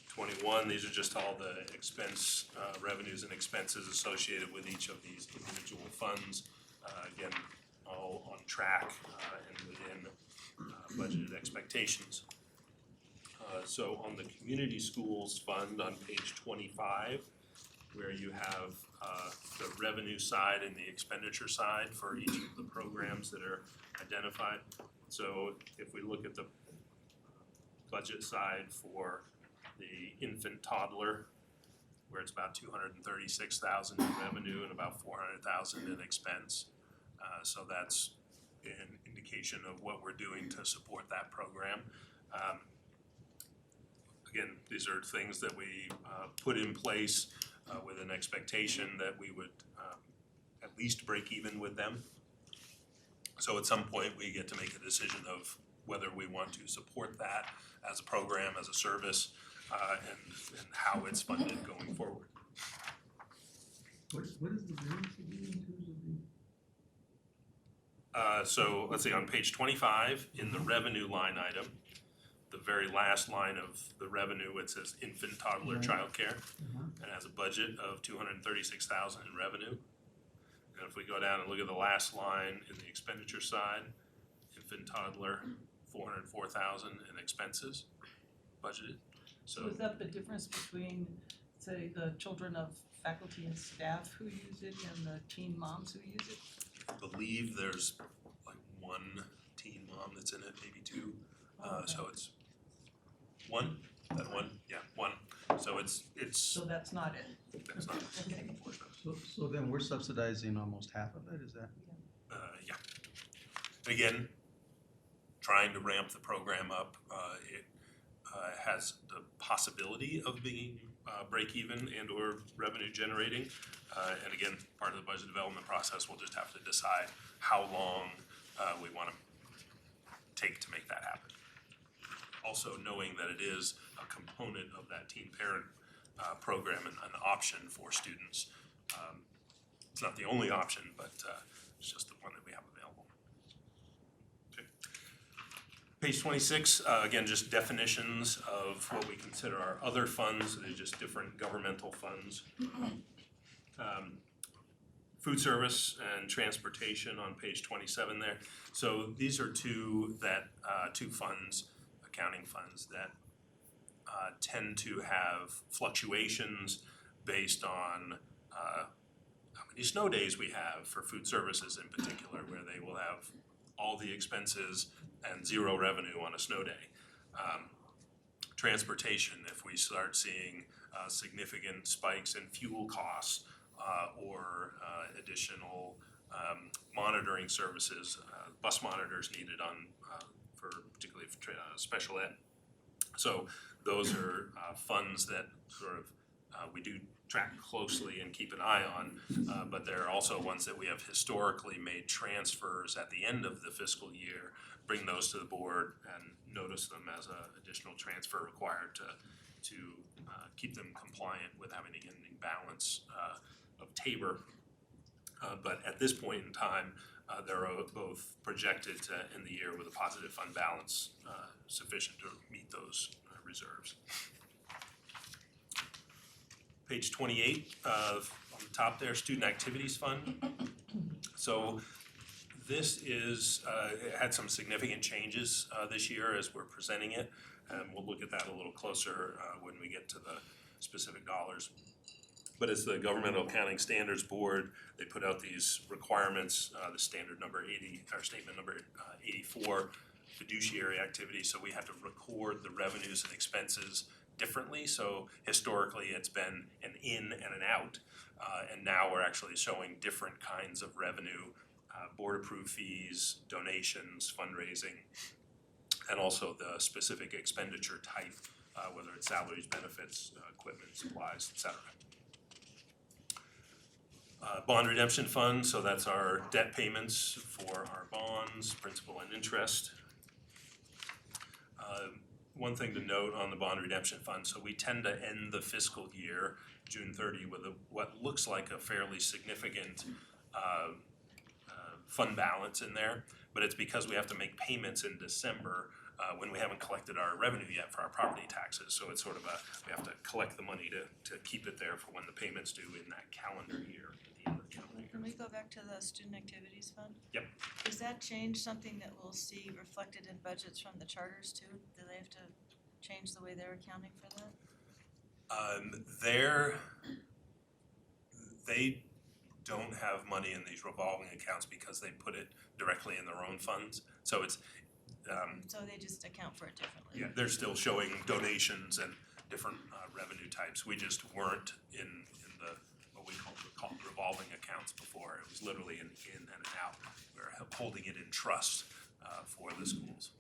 21, these are just all the expense revenues and expenses associated with each of these individual funds. Again, all on track and within budgeted expectations. So on the community schools fund on page 25, where you have the revenue side and the expenditure side for each of the programs that are identified. So if we look at the budget side for the infant toddler, where it's about 236,000 in revenue and about 400,000 in expense. So that's an indication of what we're doing to support that program. Again, these are things that we put in place with an expectation that we would at least break even with them. So at some point we get to make a decision of whether we want to support that as a program, as a service, and how it's funded going forward.
What is the variance again in terms of the?
So let's see, on page 25, in the revenue line item, the very last line of the revenue, it says infant toddler
Right.
childcare, and has a budget of 236,000 in revenue. And if we go down and look at the last line in the expenditure side, infant toddler, 404,000 in expenses budgeted.
So is that the difference between, say, the children of faculty and staff who use it and the teen moms who use it?
I believe there's like one teen mom that's in it, maybe two. So it's one, yeah, one. So it's.
So that's not it?
That's not,
Okay.
unfortunately.
So then we're subsidizing almost half of it, is that?
Yeah. Again, trying to ramp the program up, it has the possibility of being break even and or revenue generating. And again, part of the budget development process, we'll just have to decide how long we want to take to make that happen. Also knowing that it is a component of that teen parent program and an option for students. It's not the only option, but it's just the one that we have available. Okay. Page 26, again, just definitions of what we consider our other funds. They're just different governmental funds. Food service and transportation on page 27 there. So these are two funds, accounting funds, that tend to have fluctuations based on how many snow days we have for food services in particular, where they will have all the expenses and zero revenue on a snow day. Transportation, if we start seeing significant spikes in fuel costs or additional monitoring services, bus monitors needed on, for particularly for special ed. So those are funds that sort of we do track closely and keep an eye on, but there are also ones that we have historically made transfers at the end of the fiscal year, bring those to the board and notice them as an additional transfer required to keep them compliant with having an ending balance of TABOR. But at this point in time, they're both projected to end the year with a positive fund balance sufficient to meet those reserves. Page 28, on the top there, Student Activities Fund. So this is, it had some significant changes this year as we're presenting it, and we'll look at that a little closer when we get to the specific dollars. But as the Governmental Accounting Standards Board, they put out these requirements, the standard number 80, or statement number 84, fiduciary activity, so we have to record the revenues and expenses differently. So historically it's been an in and an out, and now we're actually showing different kinds of revenue, board approved fees, donations, fundraising, and also the specific expenditure type, whether it's salaries, benefits, equipment, supplies, etc. Bond redemption fund, so that's our debt payments for our bonds, principal and interest. One thing to note on the bond redemption fund, so we tend to end the fiscal year, June 30, with what looks like a fairly significant fund balance in there, but it's because we have to make payments in December when we haven't collected our revenue yet for our property taxes. So it's sort of we have to collect the money to keep it there for when the payments due in that calendar year, at the end of the calendar year.
Can we go back to the student activities fund?
Yep.
Does that change something that we'll see reflected in budgets from the charters too? Do they have to change the way they're accounting for that?
They don't have money in these revolving accounts because they put it directly in their own funds. So it's
So they just account for it differently?
yeah, they're still showing donations and different revenue types. We just weren't in the what we call revolving accounts before. It was literally an in and an out. We're holding it in trust for the schools.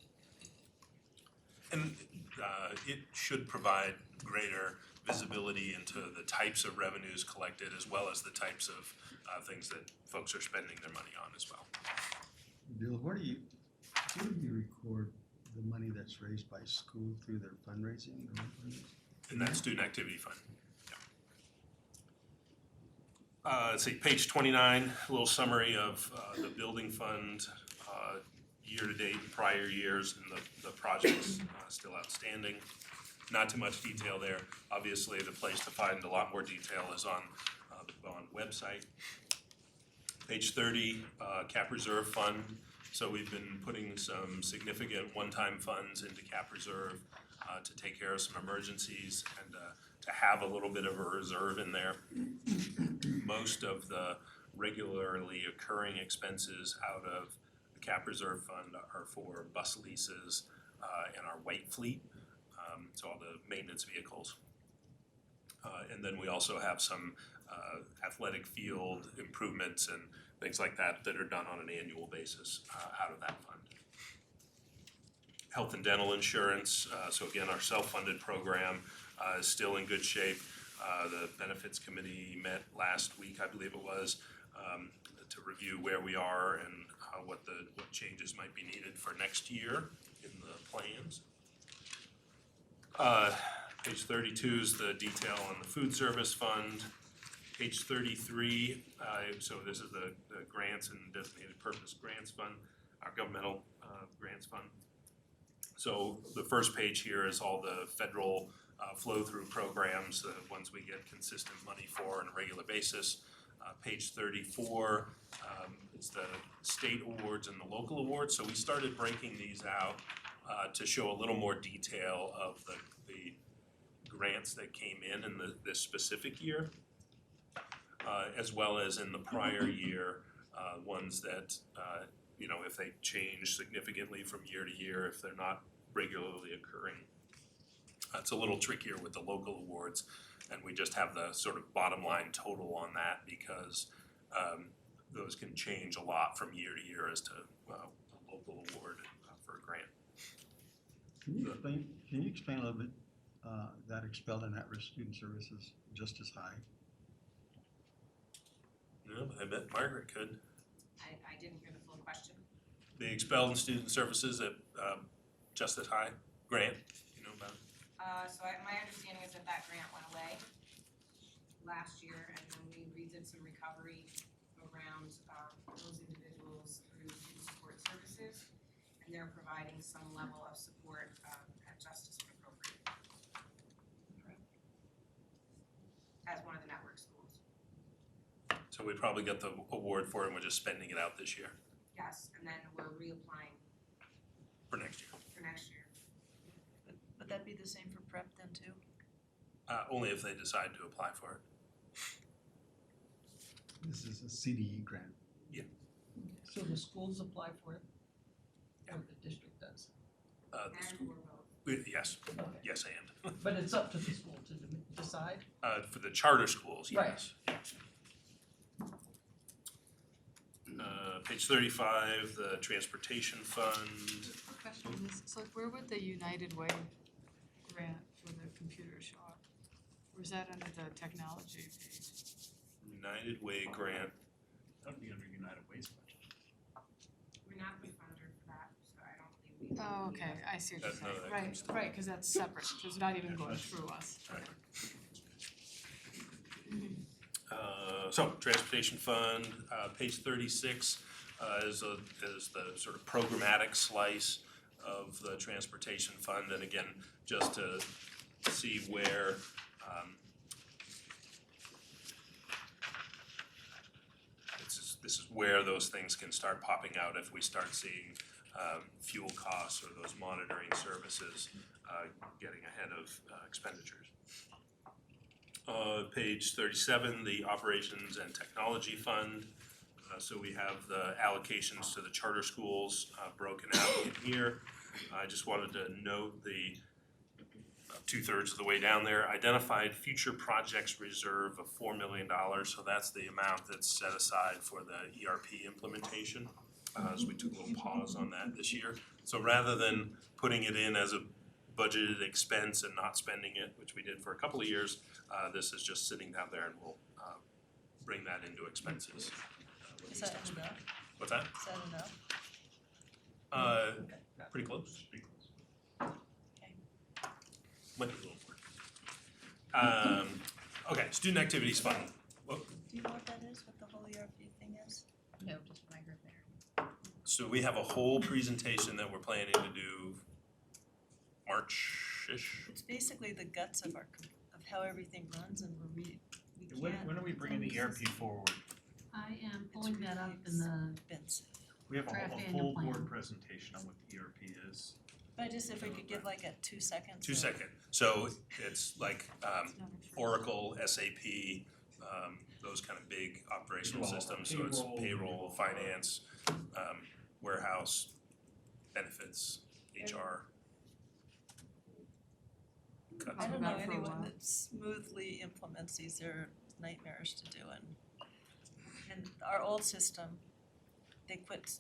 And it should provide greater visibility into the types of revenues collected as well as the types of things that folks are spending their money on as well.
Bill, where do you record the money that's raised by school through their fundraising?
In that student activity fund. Yeah. Let's see, page 29, a little summary of the building fund, year-to-date and prior years, and the projects still outstanding. Not too much detail there. Obviously, the place to find a lot more detail is on the bond website. Page 30, cap reserve fund. So we've been putting some significant one-time funds into cap reserve to take care of some emergencies and to have a little bit of a reserve in there. Most of the regularly occurring expenses out of the cap reserve fund are for bus leases and our white fleet, so all the maintenance vehicles. And then we also have some athletic field improvements and things like that that are done on an annual basis out of that fund. Health and dental insurance, so again, our self-funded program is still in good shape. The benefits committee met last week, I believe it was, to review where we are and what changes might be needed for next year in the plans. Page 32 is the detail on the food service fund. Page 33, so this is the grants and designated purpose grants fund, our governmental grants fund. So the first page here is all the federal flow-through programs, the ones we get consistent money for on a regular basis. Page 34 is the state awards and the local awards. So we started breaking these out to show a little more detail of the grants that came in this specific year, as well as in the prior year, ones that, if they change significantly from year to year, if they're not regularly occurring. It's a little trickier with the local awards, and we just have the sort of bottom line total on that because those can change a lot from year to year as to a local award for a grant.
Can you explain a little bit, that expelled and at-risk student services just as high?
No, I bet Margaret could.
I didn't hear the full question.
The expelled and student services at just as high grant, you know about it?
My understanding is that grant went away last year, and then we redid some recovery around those individuals through student support services, and they're providing some level of support at justice when appropriate. As one of the network schools.
So we probably got the award for it and we're just spending it out this year
Yes, and then we're reapplying
for next year.
for next year.
Would that be the same for prep then too?
Only if they decide to apply for it.
This is a CDE grant.
So the schools apply for it? Or the district does?
The
And
school,
we're both.
yes,
Okay.
yes and.
But it's up to the school to decide?
For the charter schools,
Right.
yes. Page 35, the transportation fund.
Question is, so where would the United Way grant for the computer shop? Or is that under the technology page?
United Way grant.
That'd be under United Way's budget.
We're not the funder for that, so I don't think we.
Oh, okay, I see what you're
That's no,
saying,
that
right,
comes to-
right, cause that's separate, so it's not even going through us.
Right. So transportation fund, page 36 is the sort of programmatic slice of the transportation fund, and again, just to see where this is where those things can start popping out if we start seeing fuel costs or those monitoring services getting ahead of expenditures. Page 37, the operations and technology fund. So we have the allocations to the charter schools broken out in here. I just wanted to note the 2/3 of the way down there, identified future projects reserve of $4 million. So that's the amount that's set aside for the ERP implementation. So we took a little pause on that this year. So rather than putting it in as a budgeted expense and not spending it, which we did for a couple of years, this is just sitting down there, and we'll bring that into expenses.
Is that enough?
What's that?
Is that enough?
Pretty close. Pretty close.
Okay.
Might be a little more. Okay, student activities fund. Whoa.
Do you know what that is, what the whole ERP thing is?
No, just migrate there.
So we have a whole presentation that we're planning to do March-ish.
It's basically the guts of of how everything runs, and we can't.
When are we bringing the ERP forward?
I am
It's
pulling that
really
up in the,
expensive.
We have
Draft
a
annual
full board
plan.
presentation on what the ERP is.
But just if we could get like a 2 seconds.
2
of-
second. So it's like
It's not a first.
Oracle, SAP, those kind of big operational
We do all
systems.
the
So it's
payroll, we do
payroll,
all the-
finance, warehouse, benefits, HR. Cuts.
I don't
Talk
know
about it for a
anyone
while.
that smoothly implements these, they're nightmares to do, and our old system, they quit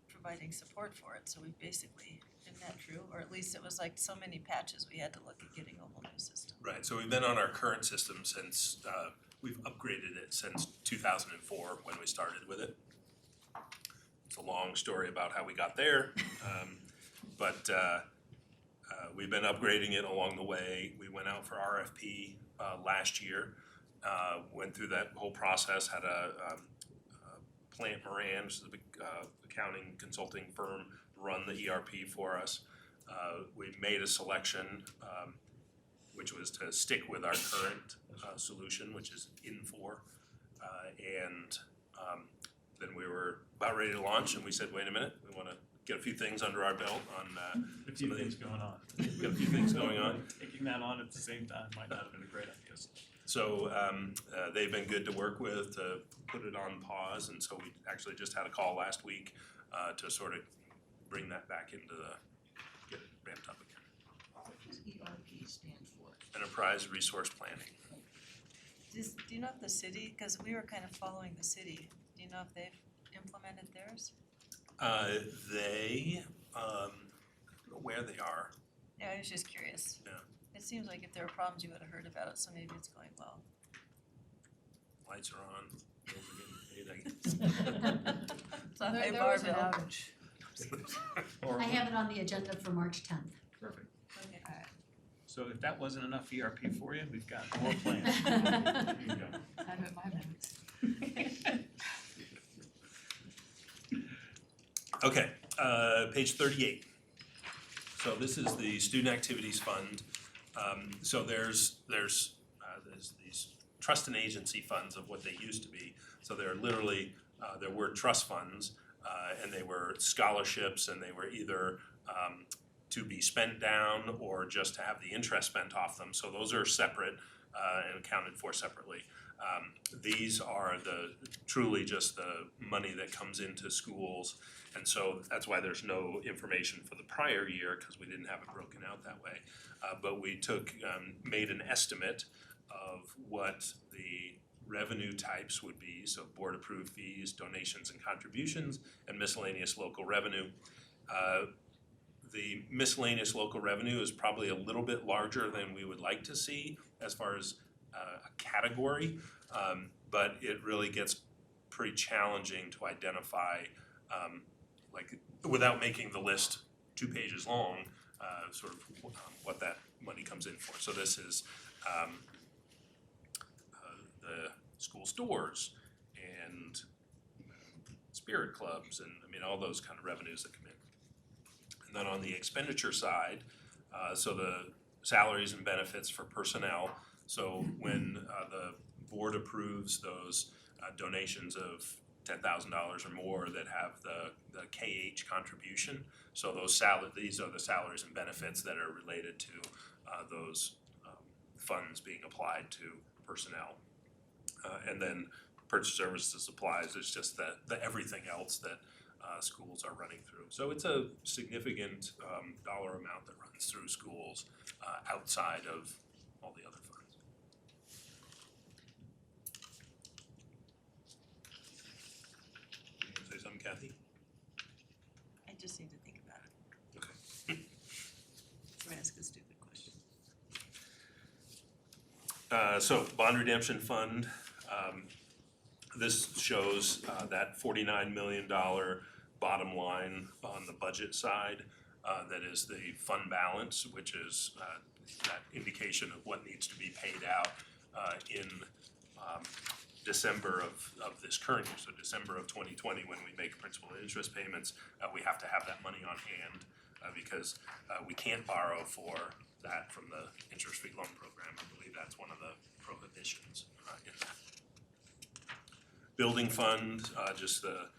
providing support for it, so we basically, isn't that true? Or at least it was like so many patches, we had to look at getting a whole new system.
Right, so we've been on our current system since, we've upgraded it since 2004 when we started with it. It's a long story about how we got there, but we've been upgrading it along the way. We went out for RFP last year, went through that whole process, had a Plant Moran, which is a big accounting consulting firm, run the ERP for us. We made a selection, which was to stick with our current solution, which is Infor. And then we were about ready to launch, and we said, wait a minute, we want to get a few things under our belt on
A
some
few
of
things
these.
going on.
Got a few things going on.
Taking that on at the same time might not have been a great idea.
So they've been good to work with to put it on pause, and so we actually just had a call last week to sort of bring that back into get it ramped up again.
What does ERP stand for?
Enterprise Resource Planning.
Do you know if the city, because we were kind of following the city, do Do you know if they've implemented theirs?
They, I don't know where they are.
Yeah, I was just curious.
Yeah.
It seems like if there were problems, you would have heard about it, so maybe it's going well.
Lights are on, bills are getting paid,
It's not
There
high
was
bar
an
bill.
outage.
I have it on the agenda for March 10th.
Perfect.
Okay.
So if that wasn't enough ERP for you, we've got more plans. There you go.
I have it in my minutes.
Okay, page 38. So this is the Student Activities Fund. So there's these trust and agency funds of what they used to be. So they're literally, there were trust funds, and they were scholarships, and they were either to be spent down or just to have the interest spent off them. So those are separate and accounted for separately. These are truly just the money that comes into schools. And so that's why there's no information for the prior year, because we didn't have it broken out that way. But we made an estimate of what the revenue types would be, so board approved fees, donations and contributions, and miscellaneous local revenue. The miscellaneous local revenue is probably a little bit larger than we would like to see as far as a category, but it really gets pretty challenging to identify, like without making the list 2 pages long, sort of what that money comes in for. So this is the school stores and spirit clubs and all those kind of revenues that come in. And then on the expenditure side, so the salaries and benefits for personnel. So when the board approves those donations of $10,000 or more that have the KH contribution, so these are the salaries and benefits that are related to those funds being applied to personnel. And then purchase services supplies is just the everything else that schools are running through. So it's a significant dollar amount that runs through schools outside of all the other funds. You want to say something, Kathy?
I just need to think about it.
Okay.
I'm gonna ask a stupid question.
So bond redemption fund, this shows that $49 million bottom line on the budget side. That is the fund balance, which is that indication of what needs to be paid out in December of this current year. So December of 2020, when we make principal and interest payments, we have to have that money on hand because we can't borrow for that from the interest-free loan program. I believe that's one of the prohibitions in that. Building fund, just the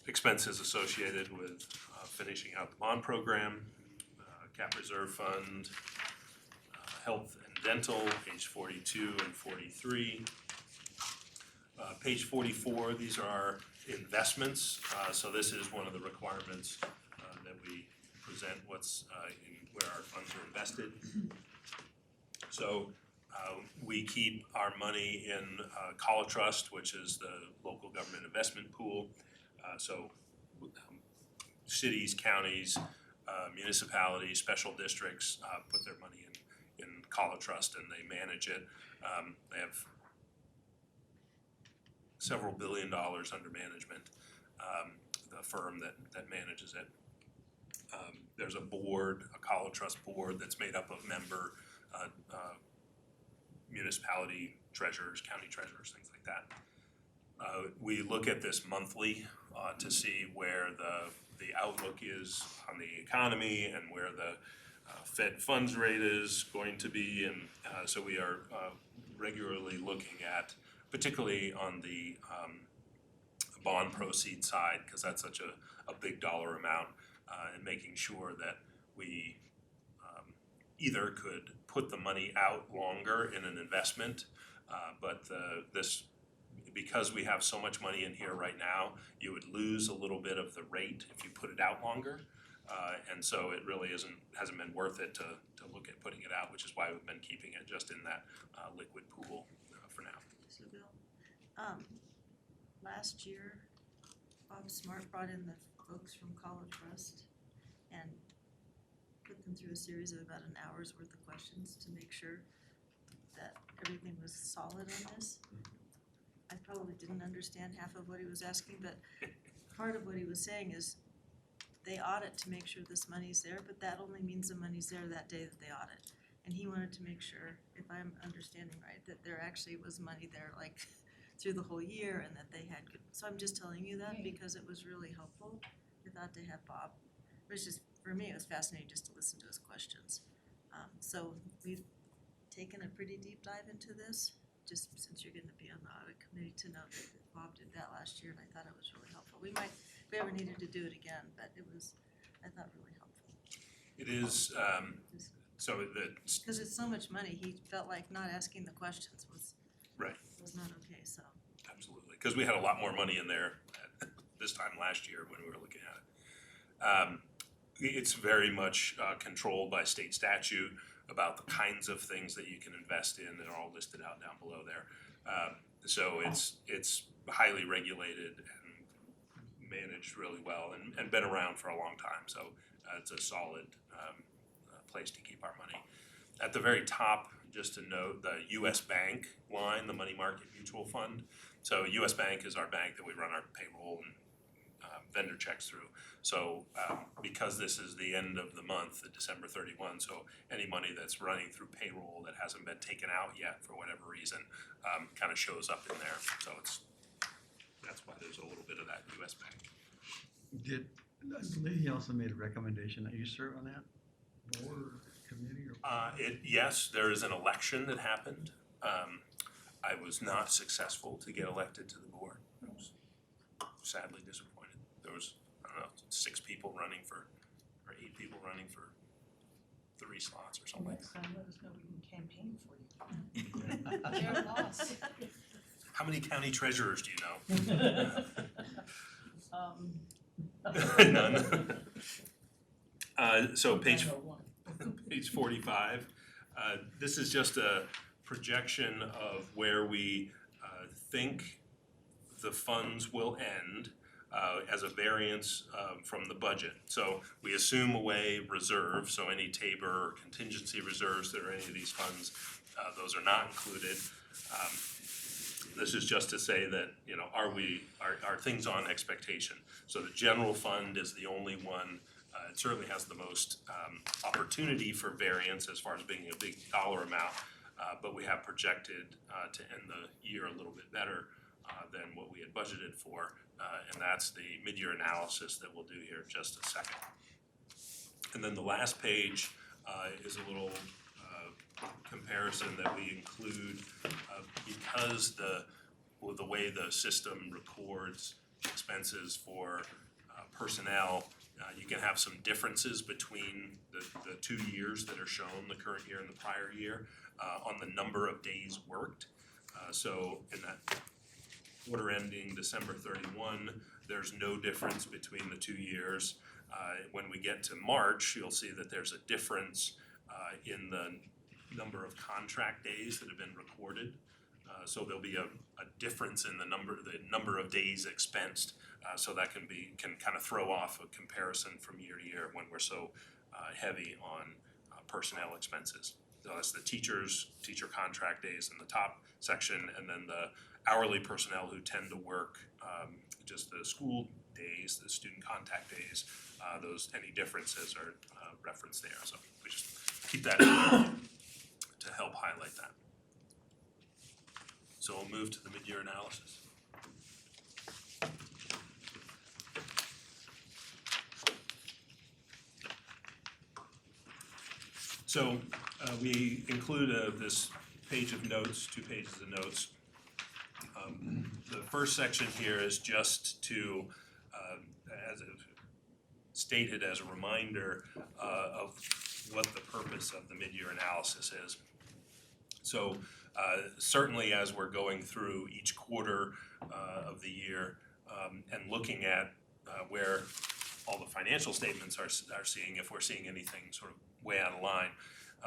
expenses associated with finishing out the bond program. Cap reserve fund, health and dental, page 42 and 43. Page 44, these are our investments. So this is one of the requirements that we present where our funds are invested. So we keep our money in Call Trust, which is the local government investment pool. So cities, counties, municipalities, special districts put their money in Call Trust and they manage it. They have several $1 billion under management, the firm that manages it. There's a board, a Call Trust board that's made up of member municipality treasurers, county treasurers, things like that. We look at this monthly to see where the outlook is on the economy and where the Fed funds rate is going to be, and so we are regularly looking at, particularly on the bond proceed side, because that's such a big dollar amount, and making sure that we either could put the money out longer in an investment, but because we have so much money in here right now, you would lose a little bit of the rate if you put it out longer. And so it really hasn't been worth it to look at putting it out, which is why we've been keeping it just in that liquid pool for now.
So Bill, last year, Bob Smart brought in the folks from College West and put them through a series of about an hour's worth of questions to make sure that everything was solid on this. I probably didn't understand half of what he was asking, but part of what he was saying is they audit to make sure this money's there, but that only means the money's there that day that they audit. And he wanted to make sure, if I'm understanding right, that there actually was money there like through the whole year and that they had good, so I'm just telling you that because it was really helpful. I thought to have Bob, it was just, for me, it was fascinating just to listen to his questions. So we've taken a pretty deep dive into this, just since you're gonna be on the audit committee, to know that Bob did that last year and I thought it was really helpful. We might, if we ever needed to do it again, but it was, I thought, really helpful.
It is, so the,
Cause it's so much money, he felt like not asking the questions was
right,
was not okay, so.
absolutely, because we had a lot more money in there at this time last year when we were looking at it. It's very much controlled by state statute about the kinds of things that you can invest in, that are all listed out down below there. So it's highly regulated and managed really well and been around for a long time, so it's a solid place to keep our money. At the very top, just to note, the US Bank line, the money market mutual fund. So US Bank is our bank that we run our payroll and vendor checks through. So because this is the end of the month, the December 31, so any money that's running through payroll that hasn't been taken out yet for whatever reason kind of shows up in there. So that's why there's a little bit of that US Bank.
I believe he also made a recommendation. Are you serve on that board or committee or?
Yes, there is an election that happened. I was not successful to get elected to the board. I was sadly disappointed. There was, I don't know, 6 people running for, or 8 people running for 3 slots or something.
Next time, let us know, we can campaign for you. Fair loss.
How many county treasurers do you know? None. So page 45, this is just a projection of where we think the funds will end as a variance from the budget. So we assume away reserves, so any TABOR or contingency reserves that are any of these funds, those are not included. This is just to say that, you know, are things on expectation? So the general fund is the only one, it certainly has the most opportunity for variance as far as being a big dollar amount, but we have projected to end the year a little bit better than what we had budgeted for, and that's the mid-year analysis that we'll do here in just a second. And then the last page is a little comparison that we include because the way the system records expenses for personnel, you can have some differences between the 2 years that are shown, the current year and the prior year, on the number of days worked. So in that quarter ending December 31, there's no difference between the 2 years. When we get to March, you'll see that there's a difference in the number of contract days that have been recorded. So there'll be a difference in the number of days expensed. So that can kind of throw off a comparison from year to year when we're so heavy on personnel expenses. So that's the teacher contract days in the top section, and then the hourly personnel who tend to work just the school days, the student contact days, any differences are referenced there. So we just keep that in mind to help highlight that. So we'll move to the mid-year analysis. So we include this page of notes, 2 pages of notes. The first section here is just to, as stated as a reminder of what the purpose of the mid-year analysis is. So certainly as we're going through each quarter of the year and looking at where all the financial statements are seeing, if we're seeing anything sort of way out of line.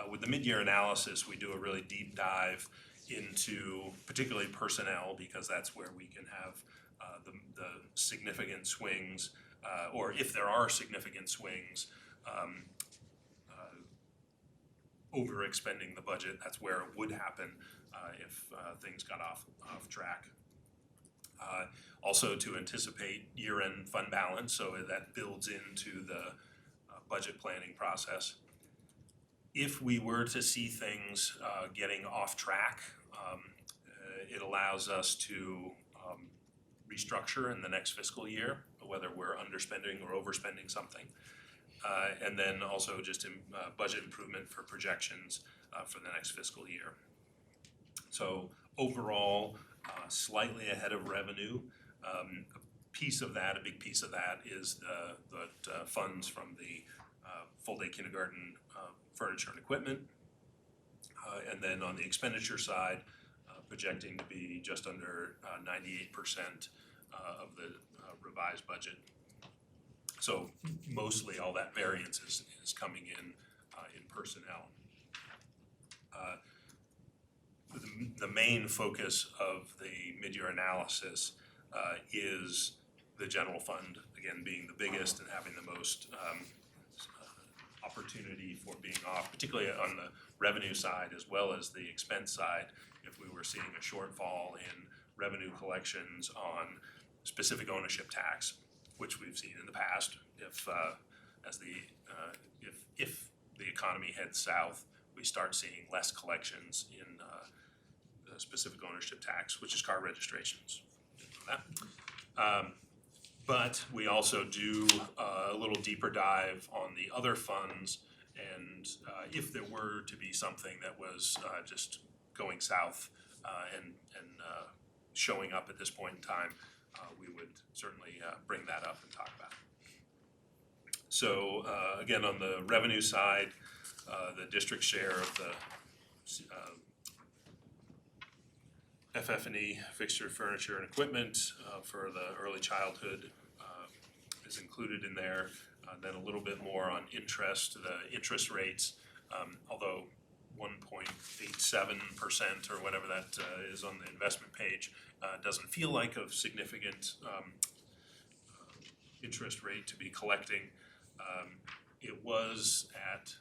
With the mid-year analysis, we do a really deep dive into particularly personnel, because that's where we can have the significant swings, or if there are significant swings, overexpending the budget, that's where it would happen if things got off track. Also to anticipate year-end fund balance, so that builds into the budget planning process. If we were to see things getting off track, it allows us to restructure in the next fiscal year, whether we're underspending or overspending something. And then also just budget improvement for projections for the next fiscal year. So overall, slightly ahead of revenue. A big piece of that is the funds from the full-day kindergarten furniture and equipment. And then on the expenditure side, projecting to be just under 98% of the revised budget. So mostly all that variance is coming in personnel. The main focus of the mid-year analysis is the general fund, again, being the biggest and having the most opportunity for being off, particularly on the revenue side as well as the expense side. If we were seeing a shortfall in revenue collections on specific ownership tax, which we've seen in the past, if the economy heads south, we start seeing less collections in specific ownership tax, which is car registrations. But we also do a little deeper dive on the other funds, and if there were to be something that was just going south and showing up at this point in time, we would certainly bring that up and talk about it. So again, on the revenue side, the district share of the FF&E, fixture, furniture, and equipment for the early childhood is included in there. Then a little bit more on interest, the interest rates, although 1.87% or whatever that is on the investment page doesn't feel like a significant interest rate to be collecting. It was at,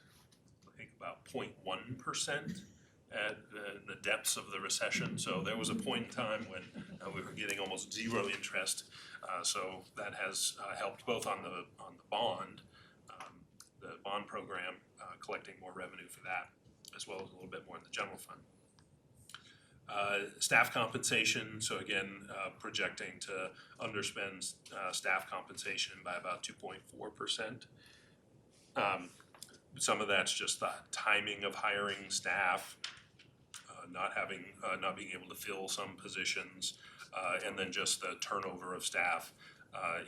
I think, about 0.1% at the depths of the recession. So there was a point in time when we were getting almost zero interest. So that has helped both on the bond program, collecting more revenue for that, as well as a little bit more in the general fund. Staff compensation, so again, projecting to underspend staff compensation by about 2.4%. Some of that's just the timing of hiring staff, not being able to fill some positions, and then just the turnover of staff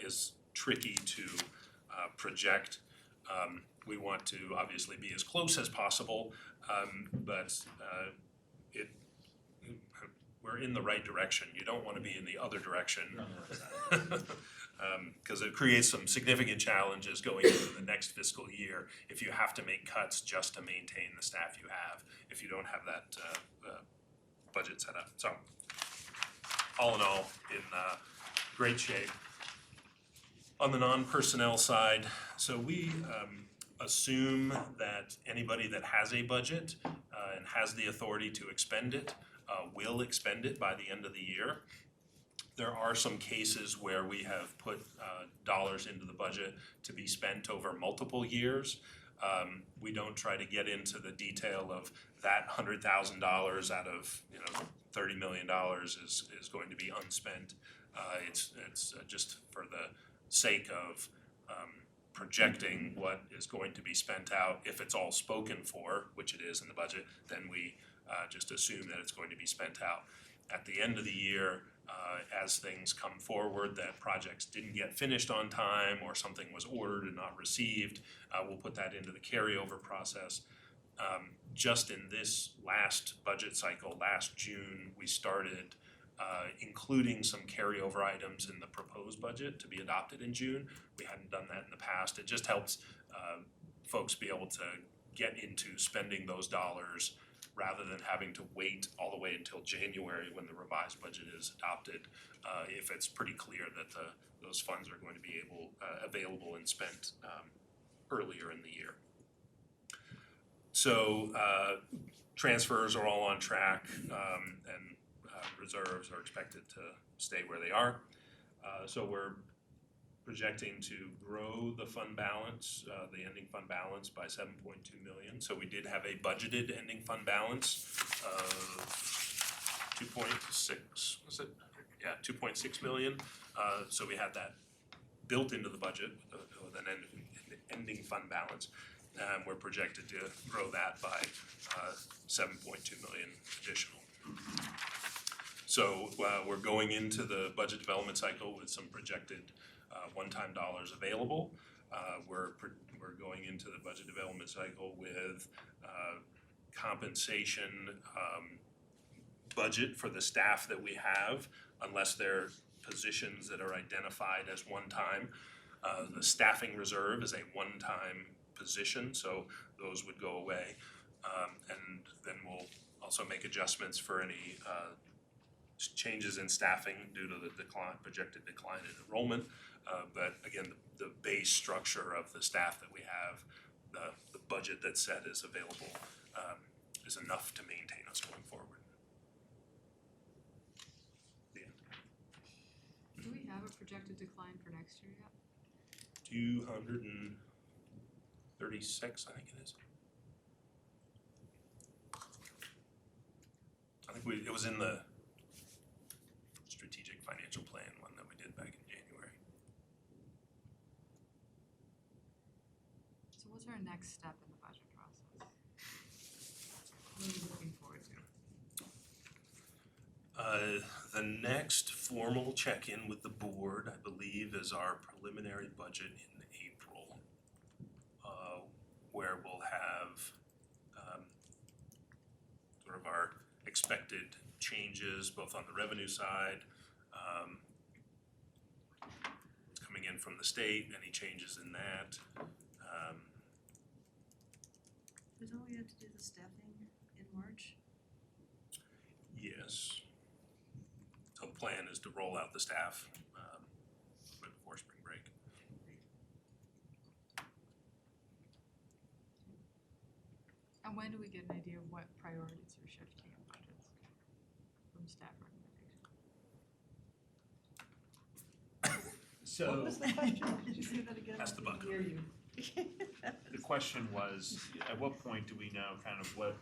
is tricky to project. We want to obviously be as close as possible, but we're in the right direction. You don't want to be in the other direction, because it creates some significant challenges going into the next fiscal year if you have to make cuts just to maintain the staff you have, if you don't have that budget set up. So all in all, in great shape. On the non-personnel side, so we assume that anybody that has a budget and has the authority to expend it will expend it by the end of the year. There are some cases where we have put dollars into the budget to be spent over multiple years. We don't try to get into the detail of that $100,000 out of $30 million is going to be unspent. It's just for the sake of projecting what is going to be spent out. If it's all spoken for, which it is in the budget, then we just assume that it's going to be spent out. At the end of the year, as things come forward that projects didn't get finished on time or something was ordered and not received, we'll put that into the carryover process. Just in this last budget cycle, last June, we started including some carryover items in the proposed budget to be adopted in June. We hadn't done that in the past. It just helps folks be able to get into spending those dollars rather than having to wait all the way until January when the revised budget is adopted, if it's pretty clear that those funds are going to be available and spent earlier in the year. So transfers are all on track, and reserves are expected to stay where they are. So we're projecting to grow the fund balance, the ending fund balance by 7.2 million. So we did have a budgeted ending fund balance of 2.6, was it? Yeah, 2.6 million. So we had that built into the budget with an ending fund balance. We're projected to grow that by 7.2 million additional. So we're going into the budget development cycle with some projected one-time dollars available. We're going into the budget development cycle with compensation budget for the staff that we have, unless they're positions that are identified as one-time. The staffing reserve is a one-time position, so those would go away. And then we'll also make adjustments for any changes in staffing due to the projected decline in enrollment. But again, the base structure of the staff that we have, the budget that's set is available, is enough to maintain us going forward. The end.
Do we have a projected decline for next year yet?
236, I think it is. I think it was in the strategic financial plan one that we did back in January.
So what's our next step in the budget process? What are you looking forward to?
The next formal check-in with the board, I believe, is our preliminary budget in April, where we'll have sort of our expected changes both on the revenue side, coming in from the state, any changes in that.
But don't we have to do the staffing in March?
Yes. So the plan is to roll out the staff right before spring break.
And when do we get an idea of what priorities are shifting in budgets from staff recommendation?
So.
What was the question? Did you say that again?
That's the
I
buck.
didn't hear you.
The question was, at what point do we know kind of what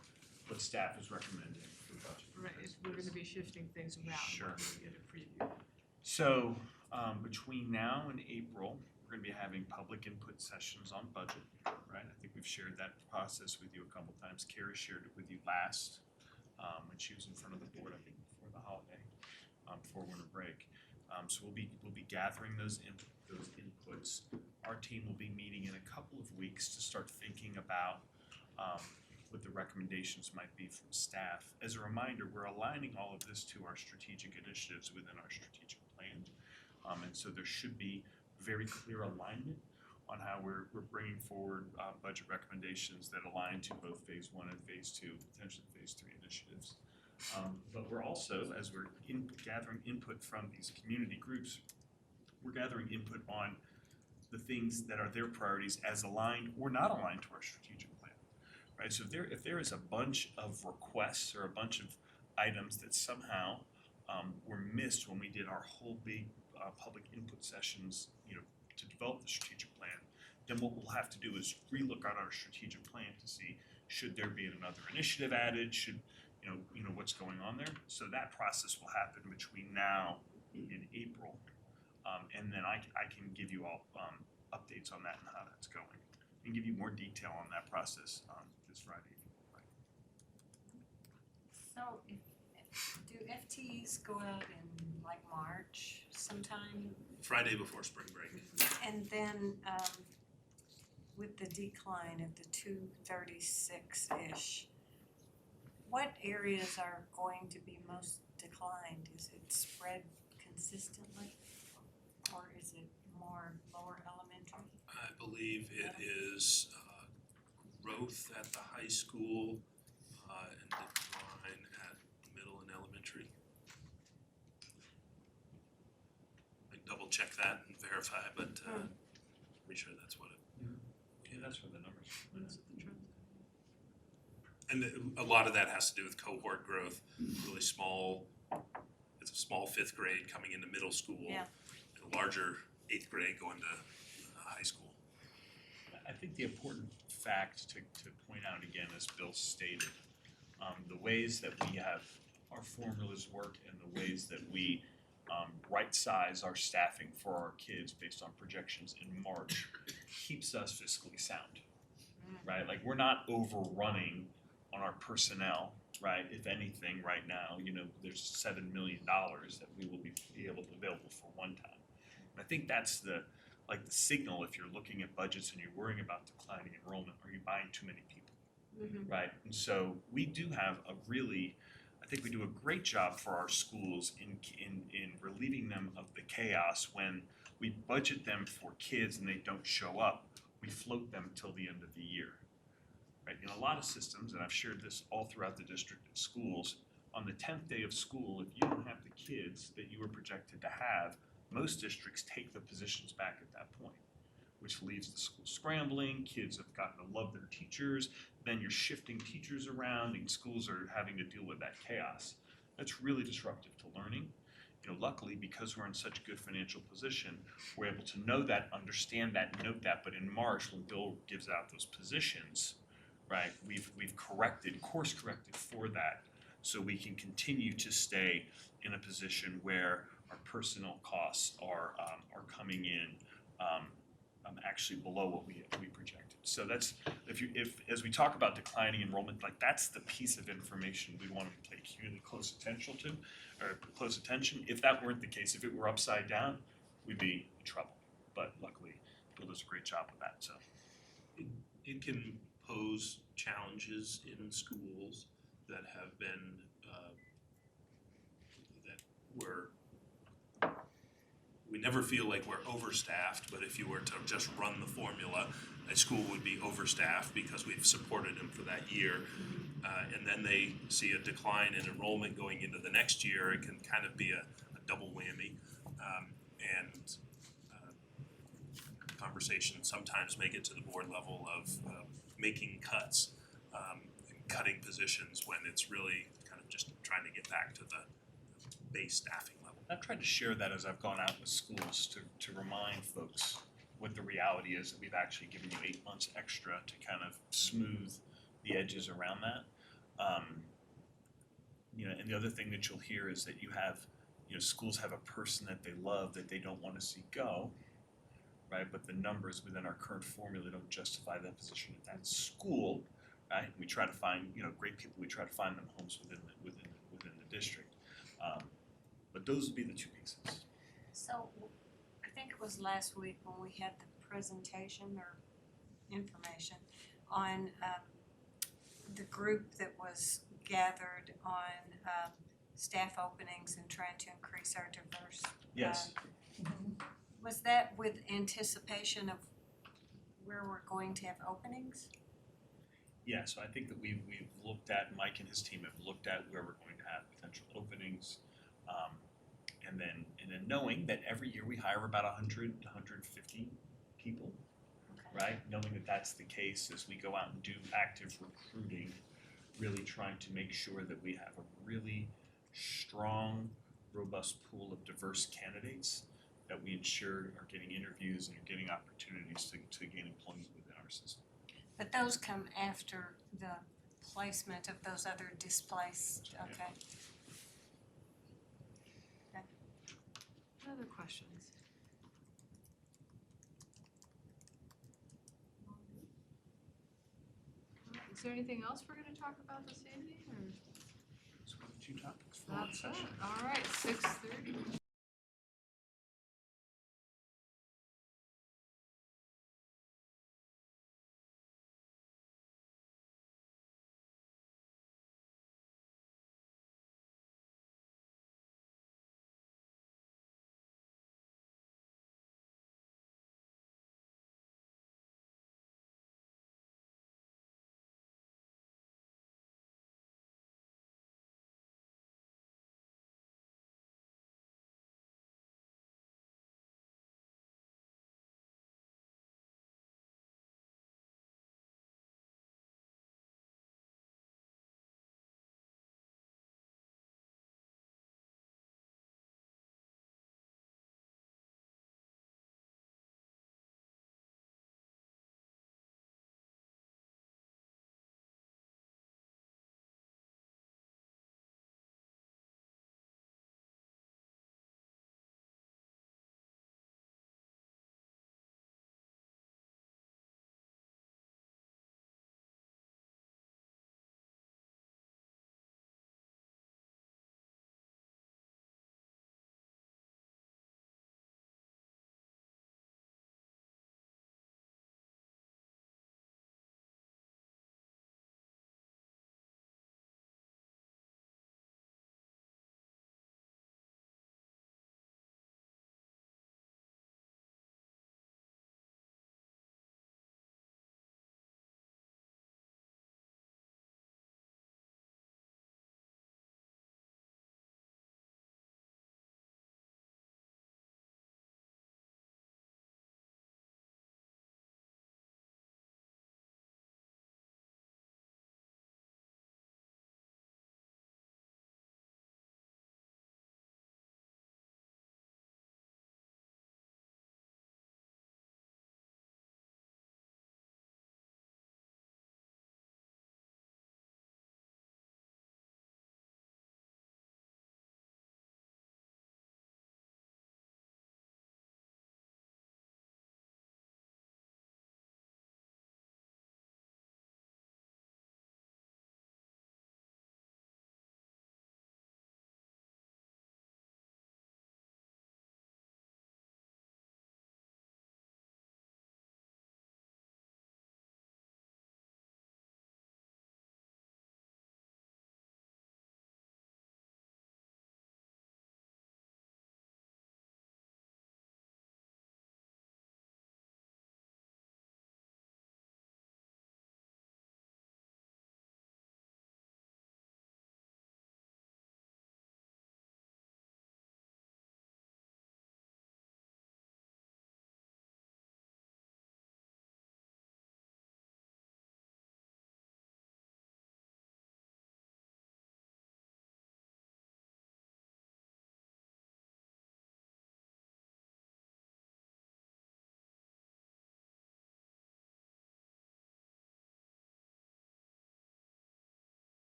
staff is recommending for the budget?
Right, if we're gonna be shifting things around,
Sure.
when do we get a preview?
So, between now and April, we're gonna be having public input sessions on budget, right? I think we've shared that process with you a couple times. Carrie shared it with you last, when she was in front of the board, I think before the holiday, before winter break. So we'll be gathering those inputs. Our team will be meeting in a couple of weeks to start thinking about what the recommendations might be from staff. As a reminder, we're aligning all of this to our strategic initiatives within our strategic plan. And so there should be very clear alignment on how we're bringing forward budget recommendations that align to both phase 1 and phase 2, potentially phase 3 initiatives. But we're also, as we're gathering input from these community groups, we're gathering input on the things that are their priorities as aligned or not aligned to our strategic plan, right? So if there is a bunch of requests or a bunch of items that somehow were missed when we did our whole big public input sessions, to develop the strategic plan, then what we'll have to do is relook at our strategic plan to see, should there be another initiative added, should, what's going on there. So that process will happen between now and April. And then I can give you all updates on that and how that's going, and give you more detail on that process this Friday if you would like.
So do FTEs go out in like March sometime?
Friday before spring break.
And then with the decline of the 236-ish, what areas are going to be most declined? Is it spread consistently, or is it more lower elementary?
I believe it is growth at the high school and double check that and verify, but pretty sure that's what it.
Yeah, that's where the numbers.
And a lot of that has to do with cohort growth, really small, it's a small fifth grade coming into middle school.
Yeah.
And a larger eighth grade going to high school.
I think the important fact to point out again, as Bill stated, the ways that we have our formulas work and the ways that we right size our staffing for our kids based on projections in March keeps us fiscally sound, right? Like, we're not overrunning on our personnel, right? If anything, right now, there's $7 million that we will be available for one time. And I think that's the signal. If you're looking at budgets and you're worrying about declining enrollment, are you buying too many people, right? And so we do have I think we do a great job for our schools in relieving them of the chaos. When we budget them for kids and they don't show up, we float them till the end of the year. Right? In a lot of systems, and I've shared this all throughout the district at schools, on the 10th day of school, if you don't have the kids that you were projected to have, most districts take the positions back at that point, which leaves the school scrambling. Kids have gotten to love their teachers. Then you're shifting teachers around and schools are having to deal with that chaos. That's really disruptive to learning. Luckily, because we're in such good financial position, we're able to know that, understand that, note that. But in March, when Bill gives out those positions, right, we've course corrected for that, so we can continue to stay in a position where our personnel costs are coming in actually below what we projected. So that's if as we talk about declining enrollment, like, that's the piece of information we want to pay really close attention to, or close attention. If that weren't the case, if it were upside down, we'd be in trouble. But luckily, Bill does a great job with that. So
It can pose challenges in schools that have been, we never feel like we're overstaffed, but if you were to just run the formula, a school would be overstaffed because we've supported them for that year. And then they see a decline in enrollment going into the next year. It can kind of be a double whammy. And conversations sometimes make it to the board level of making cuts, and cutting positions when it's really kind of just trying to get back to the base staffing level.
I've tried to share that as I've gone out with schools to remind folks what the reality is, that we've actually given you 8 months extra to kind of smooth the edges around that. And the other thing that you'll hear is that you have, schools have a person that they love that they don't want to see go, right? But the numbers within our current formula don't justify that position at that school, right? We try to find, great people. We try to find them homes within the district. But those would be the two pieces.
So, I think it was last week when we had the presentation or information on the group that was gathered on staff openings and trying to increase our diverse.
Yes.
Was that with anticipation of where we're going to have openings?
Yeah, so I think that we've looked at, Mike and his team have looked at where we're going to have potential openings. And then knowing that every year we hire about 100 to 150 people, right? Knowing that that's the case as we go out and do active recruiting, really trying to make sure that we have a really strong, robust pool of diverse candidates that we ensure are getting interviews and are getting opportunities to gain employment within our system.
But those come after the placement of those other displaced, okay.
Other questions? Is there anything else we're gonna talk about this evening, or?
So, 2 topics for one
That's it,
session.
all right, 6:30.